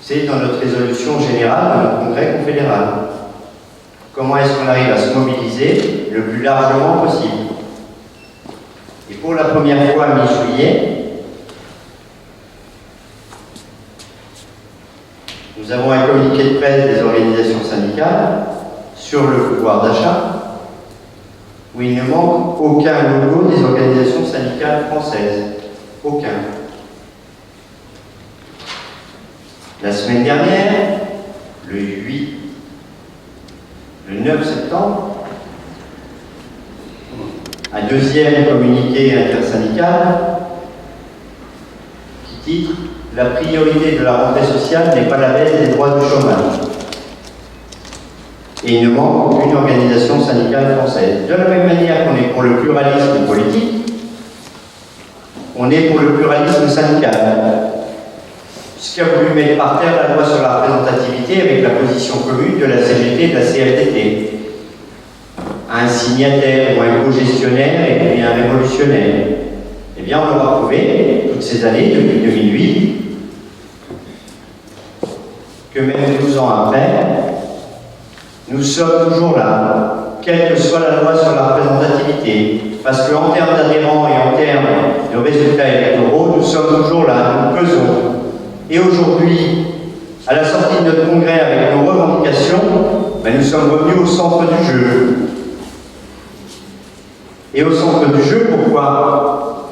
c'est dans notre résolution générale de notre congrès confédéral. Comment est-ce qu'on arrive à se mobiliser le plus largement possible? Et pour la première fois, mi-juillet, nous avons un communiqué de presse des organisations syndicales sur le pouvoir d'achat, où il ne manque aucun logo des organisations syndicales françaises. Aucun. La semaine dernière, le 9 septembre, un deuxième communiqué intersyndical qui titre « La priorité de la rentrée sociale n'est pas la baisse des droits du chômage ». Et il ne manque aucune organisation syndicale française. De la même manière qu'on est pour le pluralisme politique, on est pour le pluralisme syndical. Ce qui a voulu mettre par terre la loi sur la représentativité avec la position commune de la CGT et de la CFDT. Un signataire ou un co-gestionnaire et puis un révolutionnaire. Eh bien, on l'aura prouvé toutes ces années, depuis 2008, que même 12 ans après, nous sommes toujours là, quelle que soit la loi sur la représentativité. Parce qu'en termes d'adhérents et en termes de résultats électoraux, nous sommes toujours là, nous pesons. Et aujourd'hui, à la sortie de notre congrès avec nos revendications, nous sommes revenus au centre du jeu. Et au centre du jeu, pourquoi?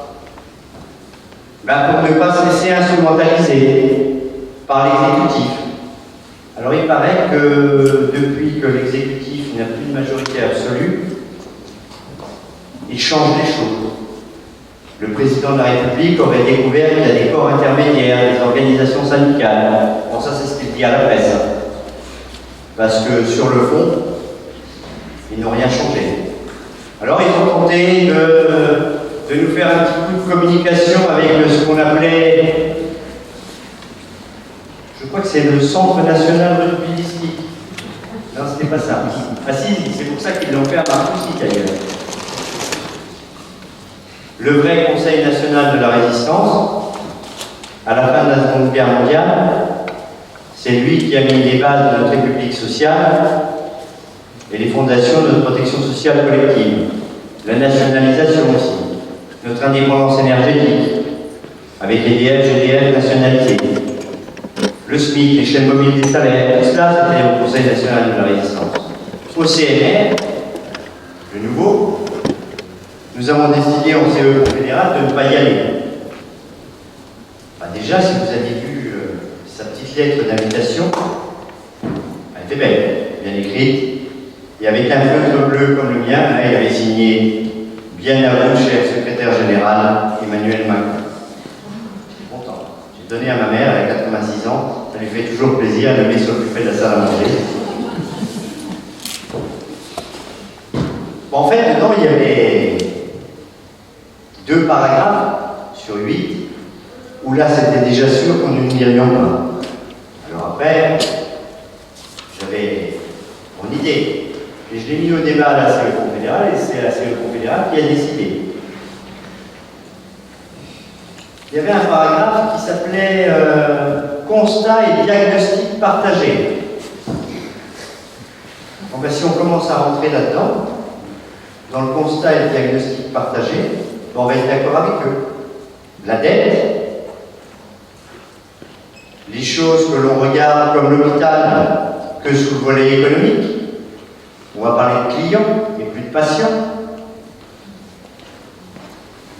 Pour ne pas se laisser instrumentaliser par l'exécutif. Alors il paraît que depuis que l'exécutif n'a plus de majorité absolue, il change les choses. Le président de la République aurait découvert qu'il y a des corps intermédiaires, des organisations syndicales. Bon, ça c'est ce qu'il dit à la presse. Parce que sur le fond, ils n'ont rien changé. Alors ils ont tenté de nous faire un petit coup de communication avec ce qu'on appelait, je crois que c'est le Centre national rugbyistique. Non, c'était pas ça. Ah si, c'est pour ça qu'ils l'ont fait à Marcoussis d'ailleurs. Le vrai Conseil national de la résistance, à la fin de la Seconde Guerre mondiale, c'est lui qui a mis les bases de notre République sociale et les fondations de notre protection sociale collective. La nationalisation aussi, notre indépendance énergétique, avec EDF, GDF nationalisé, le SMIC, les chaînes mobiles des salaires, tout cela c'était au Conseil national de la résistance. Au CNR, le nouveau, nous avons décidé en CE confédéral de ne pas y aller. Déjà, si vous aviez vu sa petite lettre d'invitation, elle était belle, bien écrite, et avec un feutre bleu comme le mien, elle avait signé « Bien à vous, cher secrétaire général Emmanuel Macron ». J'étais content. J'ai donné à ma mère, elle a 86 ans, ça lui fait toujours plaisir, de venir s'occuper de la salle à manger. Bon, en fait, dedans, il y avait 2 paragraphes sur 8 où là c'était déjà sûr qu'on ne n'irions pas. Alors après, j'avais mon idée, et je l'ai mis au débat à la CE confédérale, et c'est la CE confédérale qui a décidé. Il y avait un paragraphe qui s'appelait Constat et diagnostic partagé. Bon, ben, si on commence à rentrer là-dedans, dans le constat et le diagnostic partagé, ben, on va être d'accord avec eux. La dette, les choses que l'on regarde comme l'hôpital que sous le volet économique, on va parler de clients et plus de patients.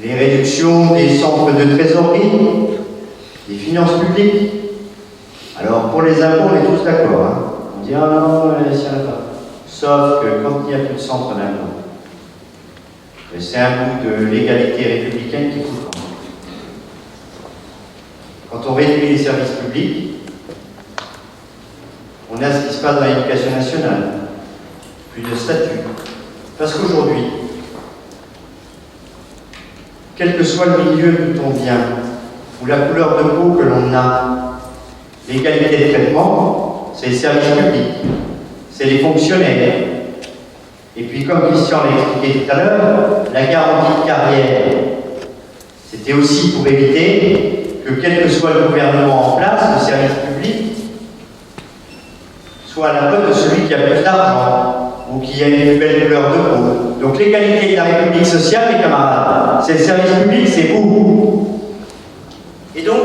Les réductions des centres de trésorerie, des finances publiques. Alors pour les impôts, on est tous d'accord. Hein. On dit ah non, s'il n'y en a pas. Sauf que quand il n'y a plus de centre d'impôt, c'est un bout de l'égalité républicaine qui coûte. Quand on réduit les services publics, on a ce qui se passe dans l'éducation nationale. Plus de statut. Parce qu'aujourd'hui, quel que soit le milieu d'où on vient, ou la couleur de peau que l'on a, l'égalité de traitement, c'est les services publics, c'est les fonctionnaires. Et puis, comme Christian l'a expliqué tout à l'heure, la garantie de carrière, c'était aussi pour éviter que, quel que soit le gouvernement en place, le service public soit à la mode de celui qui a plus d'argent ou qui a une plus belle couleur de peau. Donc l'égalité de la République sociale, mes camarades, c'est le service public, c'est vous. Et donc,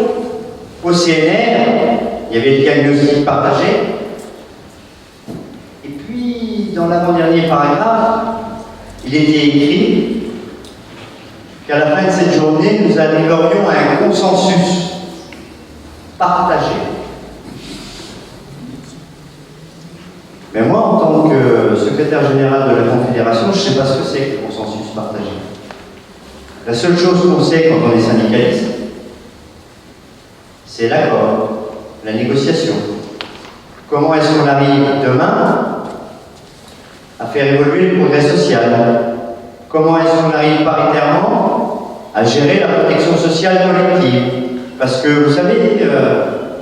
au CNR, il y avait le diagnostic partagé. Et puis, dans l'avant-dernier paragraphe, il était écrit qu'à la fin de cette journée, nous arriverions à un consensus partagé. Mais moi, en tant que secrétaire général de la Confédération, je ne sais pas ce que c'est que le consensus partagé. La seule chose qu'on sait quand on est syndicaliste, c'est l'accord, la négociation. Comment est-ce qu'on arrive demain à faire évoluer le progrès social? Comment est-ce qu'on arrive paritairement à gérer la protection sociale collective? Parce que vous savez,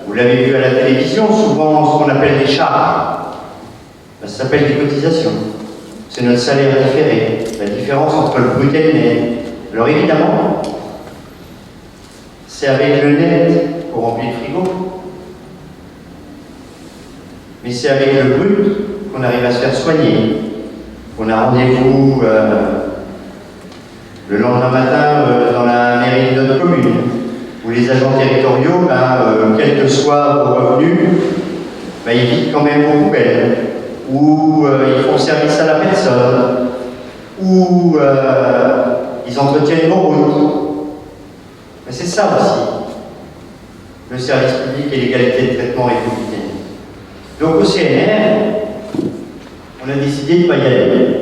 vous l'avez vu à la télévision, souvent ce qu'on appelle des charges. Ça s'appelle des cotisations. C'est notre salaire différé, la différence entre le brut et le net. Alors évidemment, c'est avec le net qu'on remplit le frigo, mais c'est avec le brut qu'on arrive à se faire soigner, qu'on a rendez-vous le lendemain matin dans la mairie de notre commune, où les agents territoriaux, quels que soient vos revenus, ils vident quand même vos poubelles, ou ils font service à la personne, ou ils entretiennent vos routes. Mais c'est ça aussi, le service public et l'égalité de traitement républicain. Donc au CNR, on a décidé de ne pas y aller.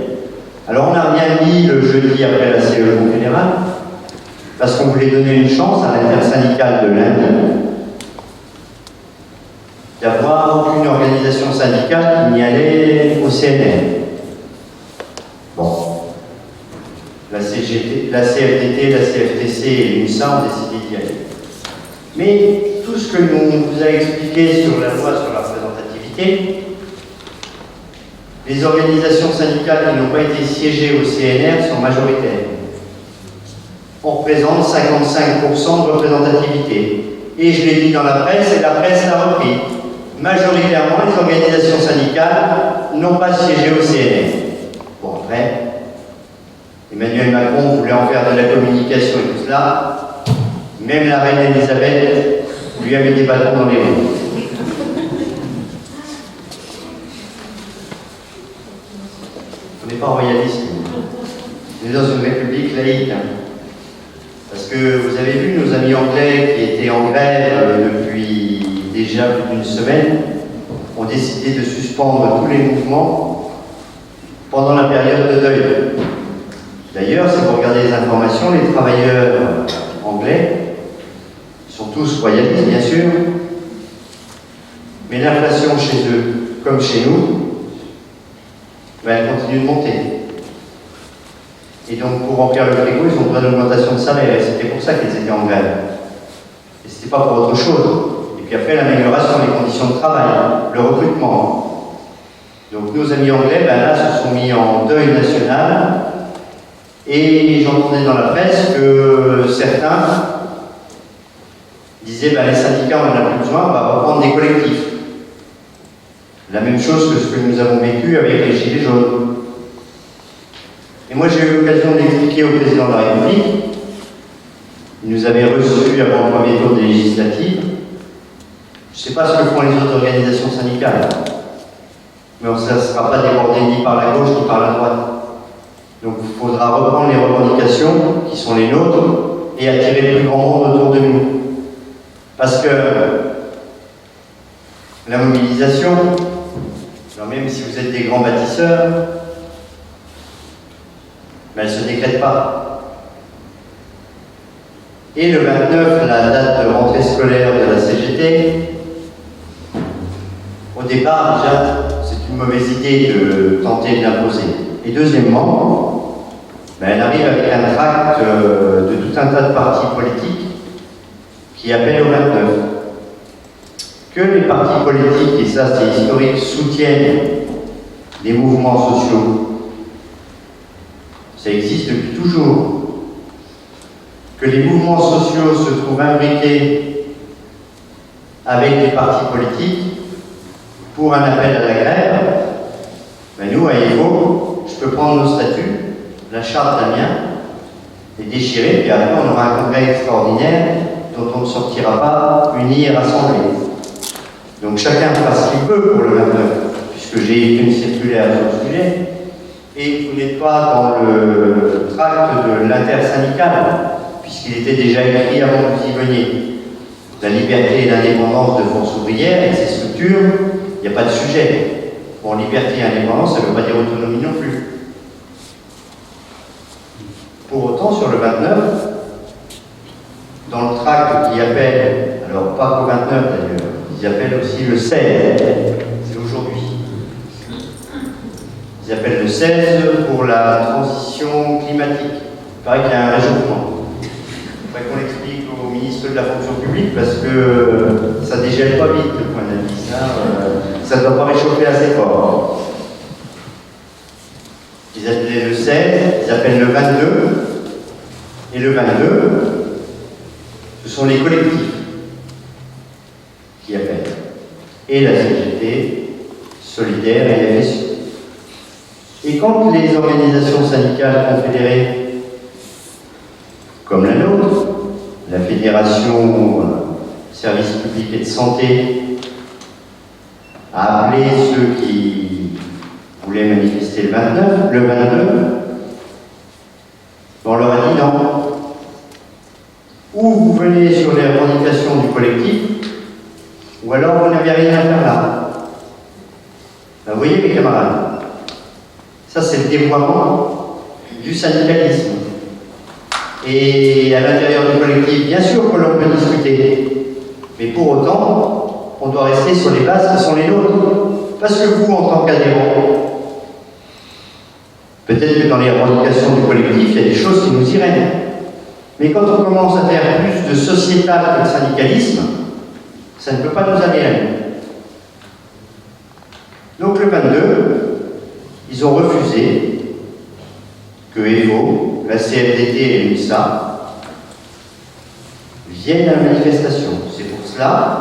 Alors on n'a rien dit le jeudi après la CE confédérale, parce qu'on voulait donner une chance à l'intersyndicale de lundi d'avoir aucune organisation syndicale qui n'y allait au CNR. Bon. La CGT, la CFDT, la CFTC et l'UNSA ont décidé d'y aller. Mais tout ce que l'on vous a expliqué sur la loi sur la représentativité, les organisations syndicales qui n'ont pas été siégées au CNR sont majoritaires. On représente 55% de représentativité. Et je l'ai dit dans la presse, et la presse l'a repris. Majoritairement, les organisations syndicales n'ont pas siégé au CNR. Bon, après, Emmanuel Macron voulait en faire de la communication et tout cela. Même la reine Elisabeth lui a mis des bâtons dans les roues. On n'est pas royaliste. On est dans une république laïque. Parce que vous avez vu nos amis anglais qui étaient en grève depuis déjà plus d'une semaine ont décidé de suspendre tous les mouvements pendant la période de deuil. D'ailleurs, si vous regardez les informations, les travailleurs anglais sont tous royalistes, bien sûr, mais l'inflation chez eux, comme chez nous, elle continue de monter. Et donc, pour remplir le frigo, ils ont besoin d'augmentation de salaire, et c'était pour ça qu'ils étaient en grève. Et ce n'était pas pour autre chose. Et puis après, l'amélioration des conditions de travail, le recrutement. Donc nos amis anglais, là, se sont mis en deuil national. Et j'entendais dans la presse que certains disaient les syndicats, on n'en a plus besoin, on va reprendre des collectifs. La même chose que ce que nous avons vécu avec les Gilets jaunes. Et moi, j'ai eu l'occasion d'expliquer au président de la République. Il nous avait reçus avant le premier tour des législatives. Je ne sais pas ce que font les autres organisations syndicales, mais ça ne sera pas débordé ni par la gauche ni par la droite. Donc il faudra reprendre les revendications qui sont les nôtres et attirer le plus grand monde autour de nous. Parce que la mobilisation, alors même si vous êtes des grands bâtisseurs, elle ne se décrète pas. Et le 29, la date de rentrée scolaire de la CGT, au départ, déjà, c'est une mauvaise idée de tenter de l'imposer. Et deuxièmement, elle arrive avec un tract de tout un tas de partis politiques qui appellent au 29. Que les partis politiques, et ça c'est historique, soutiennent des mouvements sociaux, ça existe depuis toujours. Que les mouvements sociaux se trouvent imbriqués avec les partis politiques pour un appel à la grève, nous, à EFO, je peux prendre nos statuts, la charte d'Amiens, et déchirer, puis après on aura un congrès extraordinaire dont on ne sortira pas uni et rassemblé. Donc chacun fera ce qu'il peut pour le 29, puisque j'ai écrit une circulaire sur le sujet, et vous n'êtes pas dans le tract de l'intersyndicale, puisqu'il était déjà écrit avant que vous y veniez. La liberté et l'indépendance de Force ouvrière et ses structures, il n'y a pas de sujet. Bon, liberté et indépendance, ça ne veut pas dire autonomie non plus. Pour autant, sur le 29, dans le tract qui appelle, alors pas qu'au 29 d'ailleurs, ils appellent aussi le 16, c'est aujourd'hui. Ils appellent le 16 pour la transition climatique. Il paraît qu'il y a un réchauffement. Il faudrait qu'on l'explique au ministre de la fonction publique parce que ça dégèle pas vite le point d'indice. Ça ne doit pas réchauffer assez fort. Ils appellent le 16, ils appellent le 22. Et le 22, ce sont les collectifs qui appellent. Et la CGT, Solidaire et la FSU. Et quand les organisations syndicales confédérées, comme la nôtre, la Fédération Services Publics et de Santé, a appelé ceux qui voulaient manifester le 22, on leur a dit non. Ou vous venez sur les revendications du collectif, ou alors vous n'avez rien à faire là. Vous voyez mes camarades, ça c'est le dévoiement du syndicalisme. Et à l'intérieur du collectif, bien sûr que l'on peut discuter, mais pour autant, on doit rester sur les bases qui sont les nôtres. Parce que vous, en tant qu'adhérents, peut-être que dans les revendications du collectif, il y a des choses qui nous iraient. Mais quand on commence à faire plus de sociétal que de syndicalisme, ça ne peut pas nous aller à nous. Donc le 22, ils ont refusé que EFO, la CFDT et l'UNSA viennent à la manifestation. C'est pour cela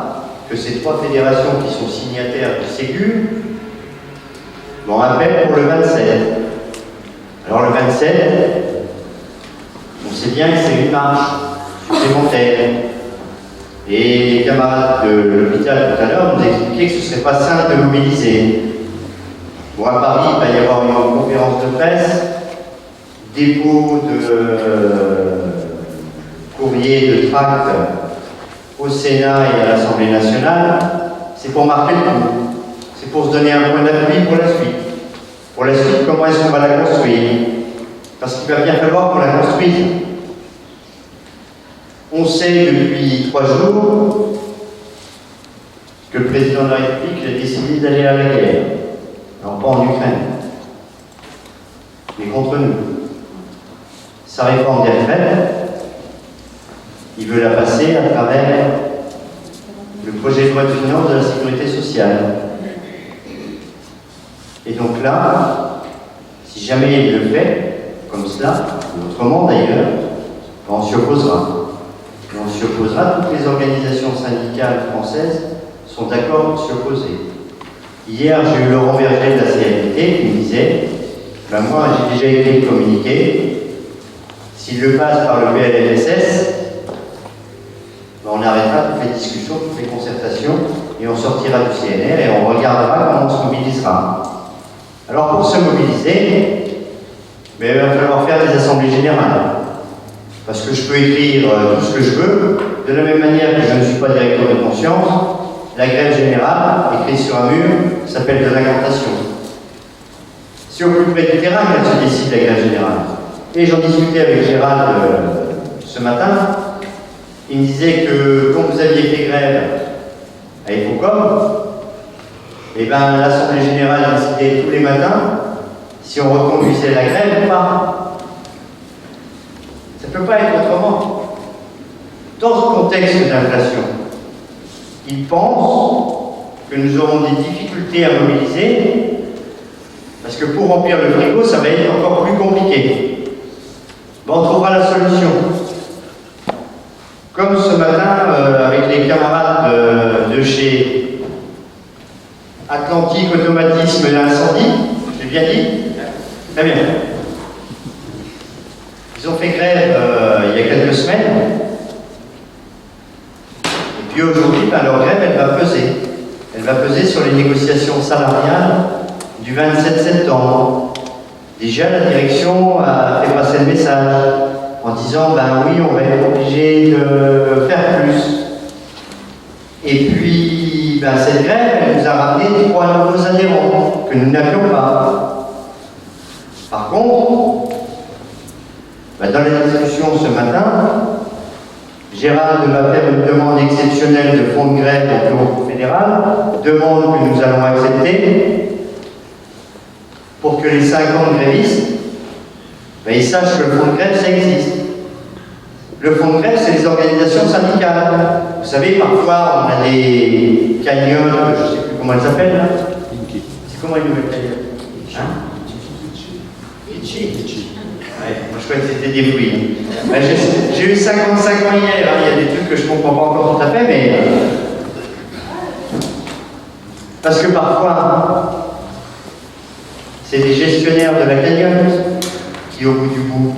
que ces trois fédérations qui sont signataires du Ségur m'en rappellent pour le 27. Alors le 27, on sait bien que c'est une marche supplémentaire. Et les camarades de l'hôpital tout à l'heure nous expliquaient que ce ne serait pas simple de mobiliser. Bon, à Paris, il va y avoir une conférence de presse, dépôt de courrier de tract au Sénat et à l'Assemblée nationale. C'est pour marquer le coup. C'est pour se donner un point d'appui pour la suite. Pour la suite, comment est-ce qu'on va la construire? Parce qu'il va bien falloir qu'on la construise. On sait depuis 3 jours que le président de la République a décidé d'aller à la guerre. Alors pas en Ukraine, mais contre nous. Sa réforme des retraites, il veut la passer à travers le projet de loi de finances de la sécurité sociale. Et donc là, si jamais il le fait, comme cela, ou autrement d'ailleurs, on s'y opposera. Et on s'y opposera, toutes les organisations syndicales françaises sont d'accord pour s'y opposer. Hier, j'ai eu Laurent Berger de la CFDT qui me disait ben moi, j'ai déjà écrit le communiqué. S'il le passe par le PLFSS, ben on arrêtera toutes les discussions, toutes les concertations, et on sortira du CNR et on regardera comment on se mobilisera. Alors, pour se mobiliser, ben, il va falloir faire des assemblées générales. Parce que je peux écrire tout ce que je veux, de la même manière que je ne suis pas directeur de conscience, la grève générale, écrite sur un mur, s'appelle de l'incantation. C'est au plus près du terrain qu'elle se décide, la grève générale. Et j'en discutais avec Gérald ce matin. Il me disait que quand vous aviez fait grève à Epocom, eh ben, l'Assemblée générale décidait tous les matins si on reconduisait la grève ou pas. Ça ne peut pas être autrement. Dans ce contexte d'inflation, ils pensent que nous aurons des difficultés à mobiliser parce que pour remplir le frigo, ça va être encore plus compliqué. Ben, on trouvera la solution. Comme ce matin, avec les camarades de chez Atlantique Automatisme et l'Incendie, j'ai bien dit? Très bien. Ils ont fait grève il y a quelques semaines. Et puis aujourd'hui, ben, leur grève, elle va peser. Elle va peser sur les négociations salariales du 27 septembre. Déjà, la direction a fait passer le message en disant ben oui, on va être obligé de faire plus. Et puis, ben, cette grève, elle nous a ramené 3 nouveaux adhérents que nous n'avions pas. Par contre, ben, dans la discussion ce matin, Gérald va faire une demande exceptionnelle de fonds de grève au bureau fédéral, demande que nous allons accepter, pour que les 50 grévistes, ben, ils sachent que le fonds de grève, ça existe. Le fonds de grève, c'est les organisations syndicales. Vous savez, parfois, on a des cagnottes, je ne sais plus comment elles s'appellent, là. C'est comment ils nouvelles cagnottes, hein? Litchi. Ouais, moi, je croyais que c'était des fruits. Ben, j'ai eu 55 ans hier, hein. Il y a des trucs que je ne comprends pas encore tout à fait, mais... Parce que parfois, c'est les gestionnaires de la cagnotte qui, au bout du bout,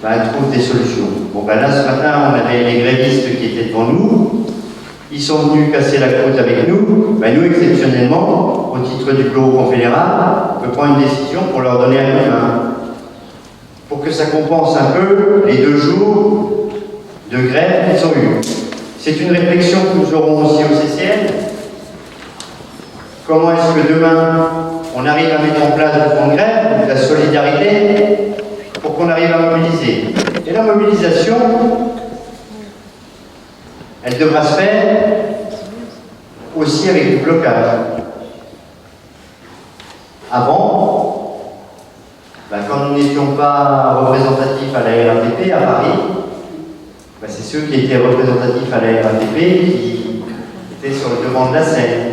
ben, trouvent des solutions. Bon, ben là, ce matin, on avait les grévistes qui étaient devant nous. Ils sont venus casser la croûte avec nous. Ben, nous, exceptionnellement, au titre du bureau confédéral, on peut prendre une décision pour leur donner un coup de main. Pour que ça compense un peu les 2 jours de grève qu'ils ont eus. C'est une réflexion que nous aurons aussi au CCN. Comment est-ce que demain, on arrive à mettre en place le fonds de grève, de la solidarité, pour qu'on arrive à mobiliser. Et la mobilisation, elle devra se faire aussi avec du blocage. Avant, ben, quand nous n'étions pas représentatifs à la RATP à Paris, ben, c'est ceux qui étaient représentatifs à la RATP qui étaient sur le devant de la scène.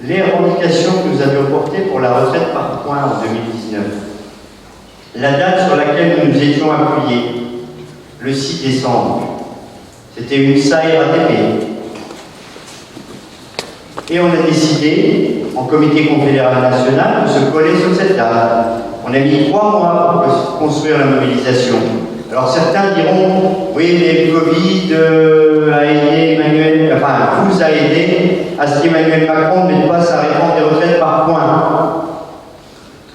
Les revendications que nous avions portées pour la retraite par points en 2019. La date sur laquelle nous nous étions appuyés, le 6 décembre, c'était une SAE RATP. Et on a décidé, en comité confédéral national, de se coller sur cette date. On a mis 3 mois pour construire la mobilisation. Alors certains diront, oui, mais le Covid a aidé Emmanuel, enfin, vous a aidé à ce qu'Emmanuel Macron ne mette pas sa réforme des retraites par points.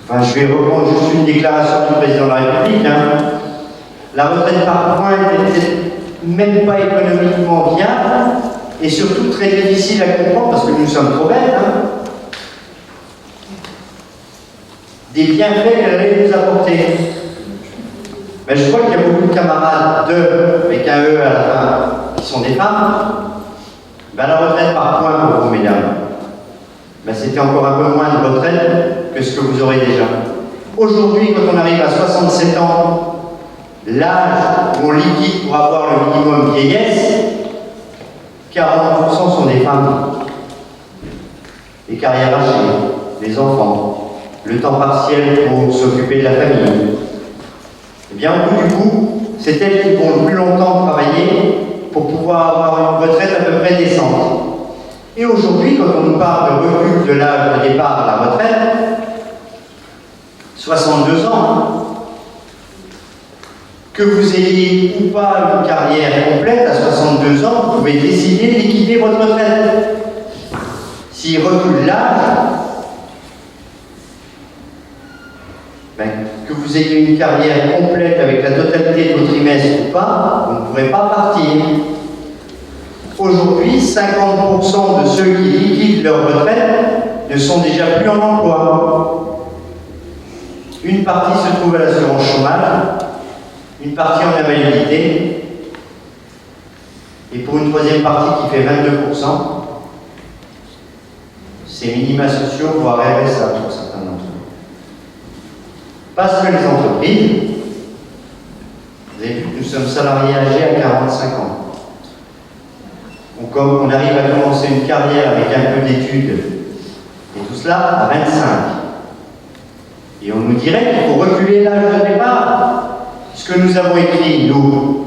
Enfin, je vais reprendre juste une déclaration du président de la République. Hein. La retraite par points n'était même pas économiquement viable et surtout très difficile à comprendre parce que nous sommes trop bêtes. Hein. Des bienfaits qu'elle allait nous apporter. Mais je crois qu'il y a beaucoup de camarades avec un E à la fin, qui sont des femmes. Ben, la retraite par points pour vous, mesdames, ben, c'était encore un peu moins de retraite que ce que vous aurez déjà. Aujourd'hui, quand on arrive à 67 ans, l'âge où on liquide pour avoir le minimum vieillesse, 40% sont des femmes. Les carrières hachées, les enfants, le temps partiel pour s'occuper de la famille. Eh bien, au bout du bout, c'est elles qui vont le plus longtemps travailler pour pouvoir avoir une retraite à peu près décente. Et aujourd'hui, quand on nous parle de recul de l'âge de départ à la retraite, 62 ans, que vous ayez ou pas une carrière complète à 62 ans, vous pouvez décider de liquider votre retraite. S'il recule l'âge, que vous ayez une carrière complète avec la totalité de vos trimestres ou pas, vous ne pourrez pas partir. Aujourd'hui, 50% de ceux qui liquident leur retraite ne sont déjà plus en emploi. Une partie se trouve à l'assurance chômage, une partie en invalidité, et pour une troisième partie qui fait 22%, c'est minima sociaux, voire RSA pour certains d'entre eux. Parce que les entreprises, vous avez vu que nous sommes salariés âgés à 45 ans. On arrive à commencer une carrière avec un peu d'études, et tout cela à 25. Et on nous dirait qu'il faut reculer l'âge de départ. Ce que nous avons écrit, nous,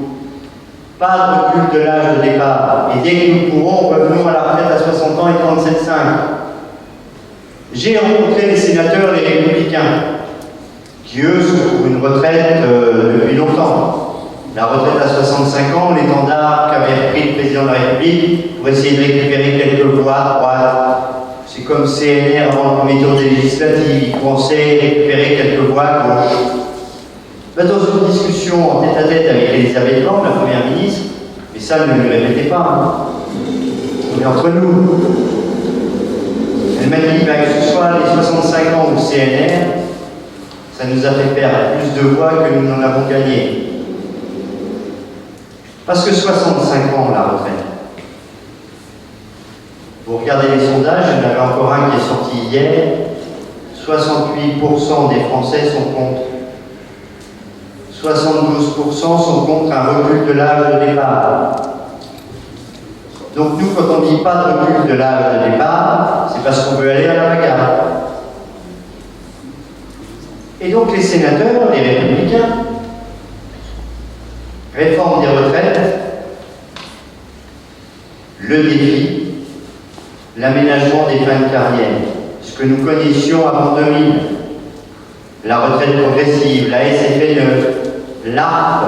pas de recul de l'âge de départ. Et dès que nous pourrons, revenons à la retraite à 60 ans et 37,5. J'ai rencontré les sénateurs, les républicains, qui eux sont pour une retraite depuis longtemps. La retraite à 65 ans, l'étendard qu'avait repris le président de la République pour essayer de récupérer quelques voix à droite. C'est comme CNR avant le premier tour des législatives, ils pensaient récupérer quelques voix à gauche. Dans une discussion en tête-à-tête avec Elisabeth Borne, la première ministre, et ça ne le répétez pas, hein. On est entre nous. Elle m'a dit que ce soit les 65 ans ou le CNR, ça nous a fait perdre plus de voix que nous n'en avons gagné. Parce que 65 ans, la retraite. Vous regardez les sondages, il y en avait encore un qui est sorti hier, 68% des Français sont contre. 72% sont contre un recul de l'âge de départ. Donc nous, quand on ne dit pas de recul de l'âge de départ, c'est parce qu'on veut aller à la bagarre. Et donc les sénateurs, les républicains, réforme des retraites, le défi, l'aménagement des fins de carrière, ce que nous connaissions avant 2000, la retraite progressive, la SFNE, l'ARP,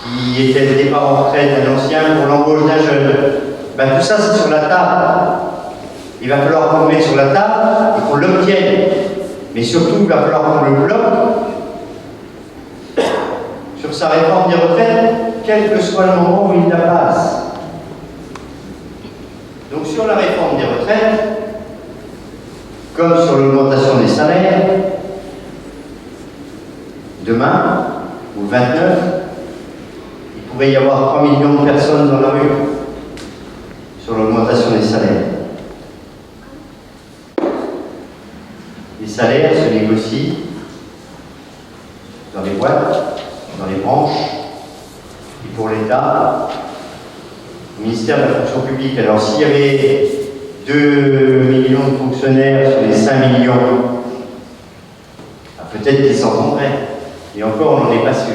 qui était le départ en retraite d'un ancien pour l'embauche d'un jeune. Tout ça, c'est sur la table. Il va falloir qu'on le mette sur la table et qu'on l'obtienne. Mais surtout, il va falloir qu'on le bloque sur sa réforme des retraites, quel que soit le moment où il la passe. Donc, sur la réforme des retraites, comme sur l'augmentation des salaires, demain, ou 29, il pourrait y avoir 3 millions de personnes dans la rue sur l'augmentation des salaires. Les salaires se négocient dans les boîtes, dans les branches, et pour l'État, au ministère de la fonction publique. Alors s'il y avait 2 millions de fonctionnaires sur les 5 millions, peut-être qu'ils s'entendraient. Et encore, on n'en est pas sûr.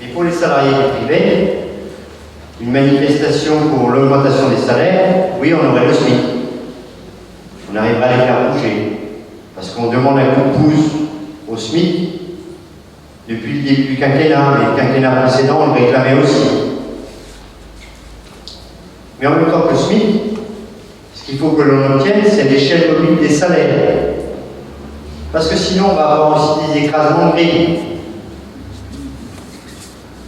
Et pour les salariés du privé, une manifestation pour l'augmentation des salaires, oui, on aurait le SMIC. On arriverait à les faire bouger. Parce qu'on demande un coup de pouce au SMIC depuis le début du quinquennat. Mais le quinquennat précédent, on le réclamait aussi. Mais en même temps que le SMIC, ce qu'il faut que l'on obtienne, c'est l'échelle mobile des salaires. Parce que sinon, on va avoir aussi des écrasements de grilles.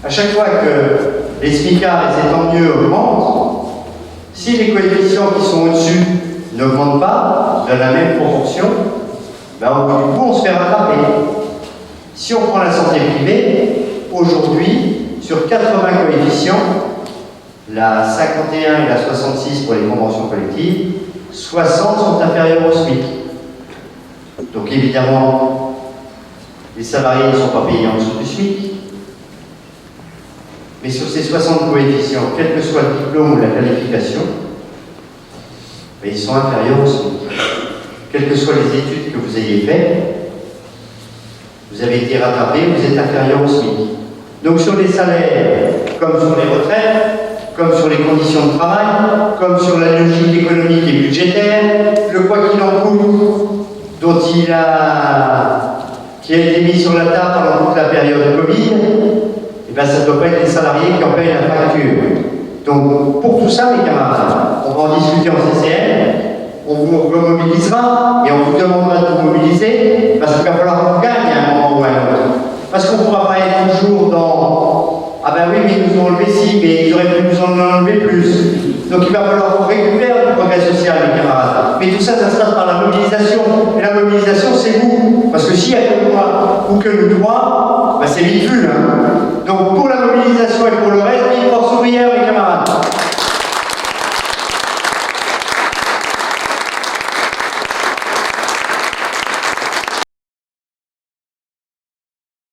À chaque fois que les smicards, et c'est tant mieux, augmentent, si les coefficients qui sont au-dessus n'augmentent pas de la même proportion, au bout du coup, on se fait rattraper. Si on prend la santé privée, aujourd'hui, sur 80 coefficients, la 51 et la 66 pour les conventions collectives, 60 sont inférieurs au SMIC. Donc évidemment, les salariés ne sont pas payés en dessous du SMIC. Mais sur ces 60 coefficients, quel que soit le diplôme ou la qualification, ils sont inférieurs au SMIC. Quelles que soient les études que vous ayez faites, vous avez été rattrapé, vous êtes inférieur au SMIC. Donc sur les salaires, comme sur les retraites, comme sur les conditions de travail, comme sur la logique économique et budgétaire, le quoi qu'il en coûte, dont qui a été mis sur la table pendant toute la période Covid, et bien ça ne doit pas être les salariés qui en payent la facture. Donc pour tout ça, mes camarades, on va en discuter en CCM. On vous remobilisera et on vous demandera de vous mobiliser parce qu'il va falloir qu'on gagne à un moment ou à un autre. Parce qu'on ne pourra pas être toujours dans ah ben oui, mais ils nous ont enlevé ci, mais ils auraient pu nous en enlever plus. Donc il va falloir qu'on récupère le progrès social, mes camarades. Mais tout ça, ça se passe par la mobilisation. Et la mobilisation, c'est vous. Parce que s'il n'y a que moi ou que nous trois, ben c'est vite vu. Hein. Donc pour la mobilisation et pour le reste,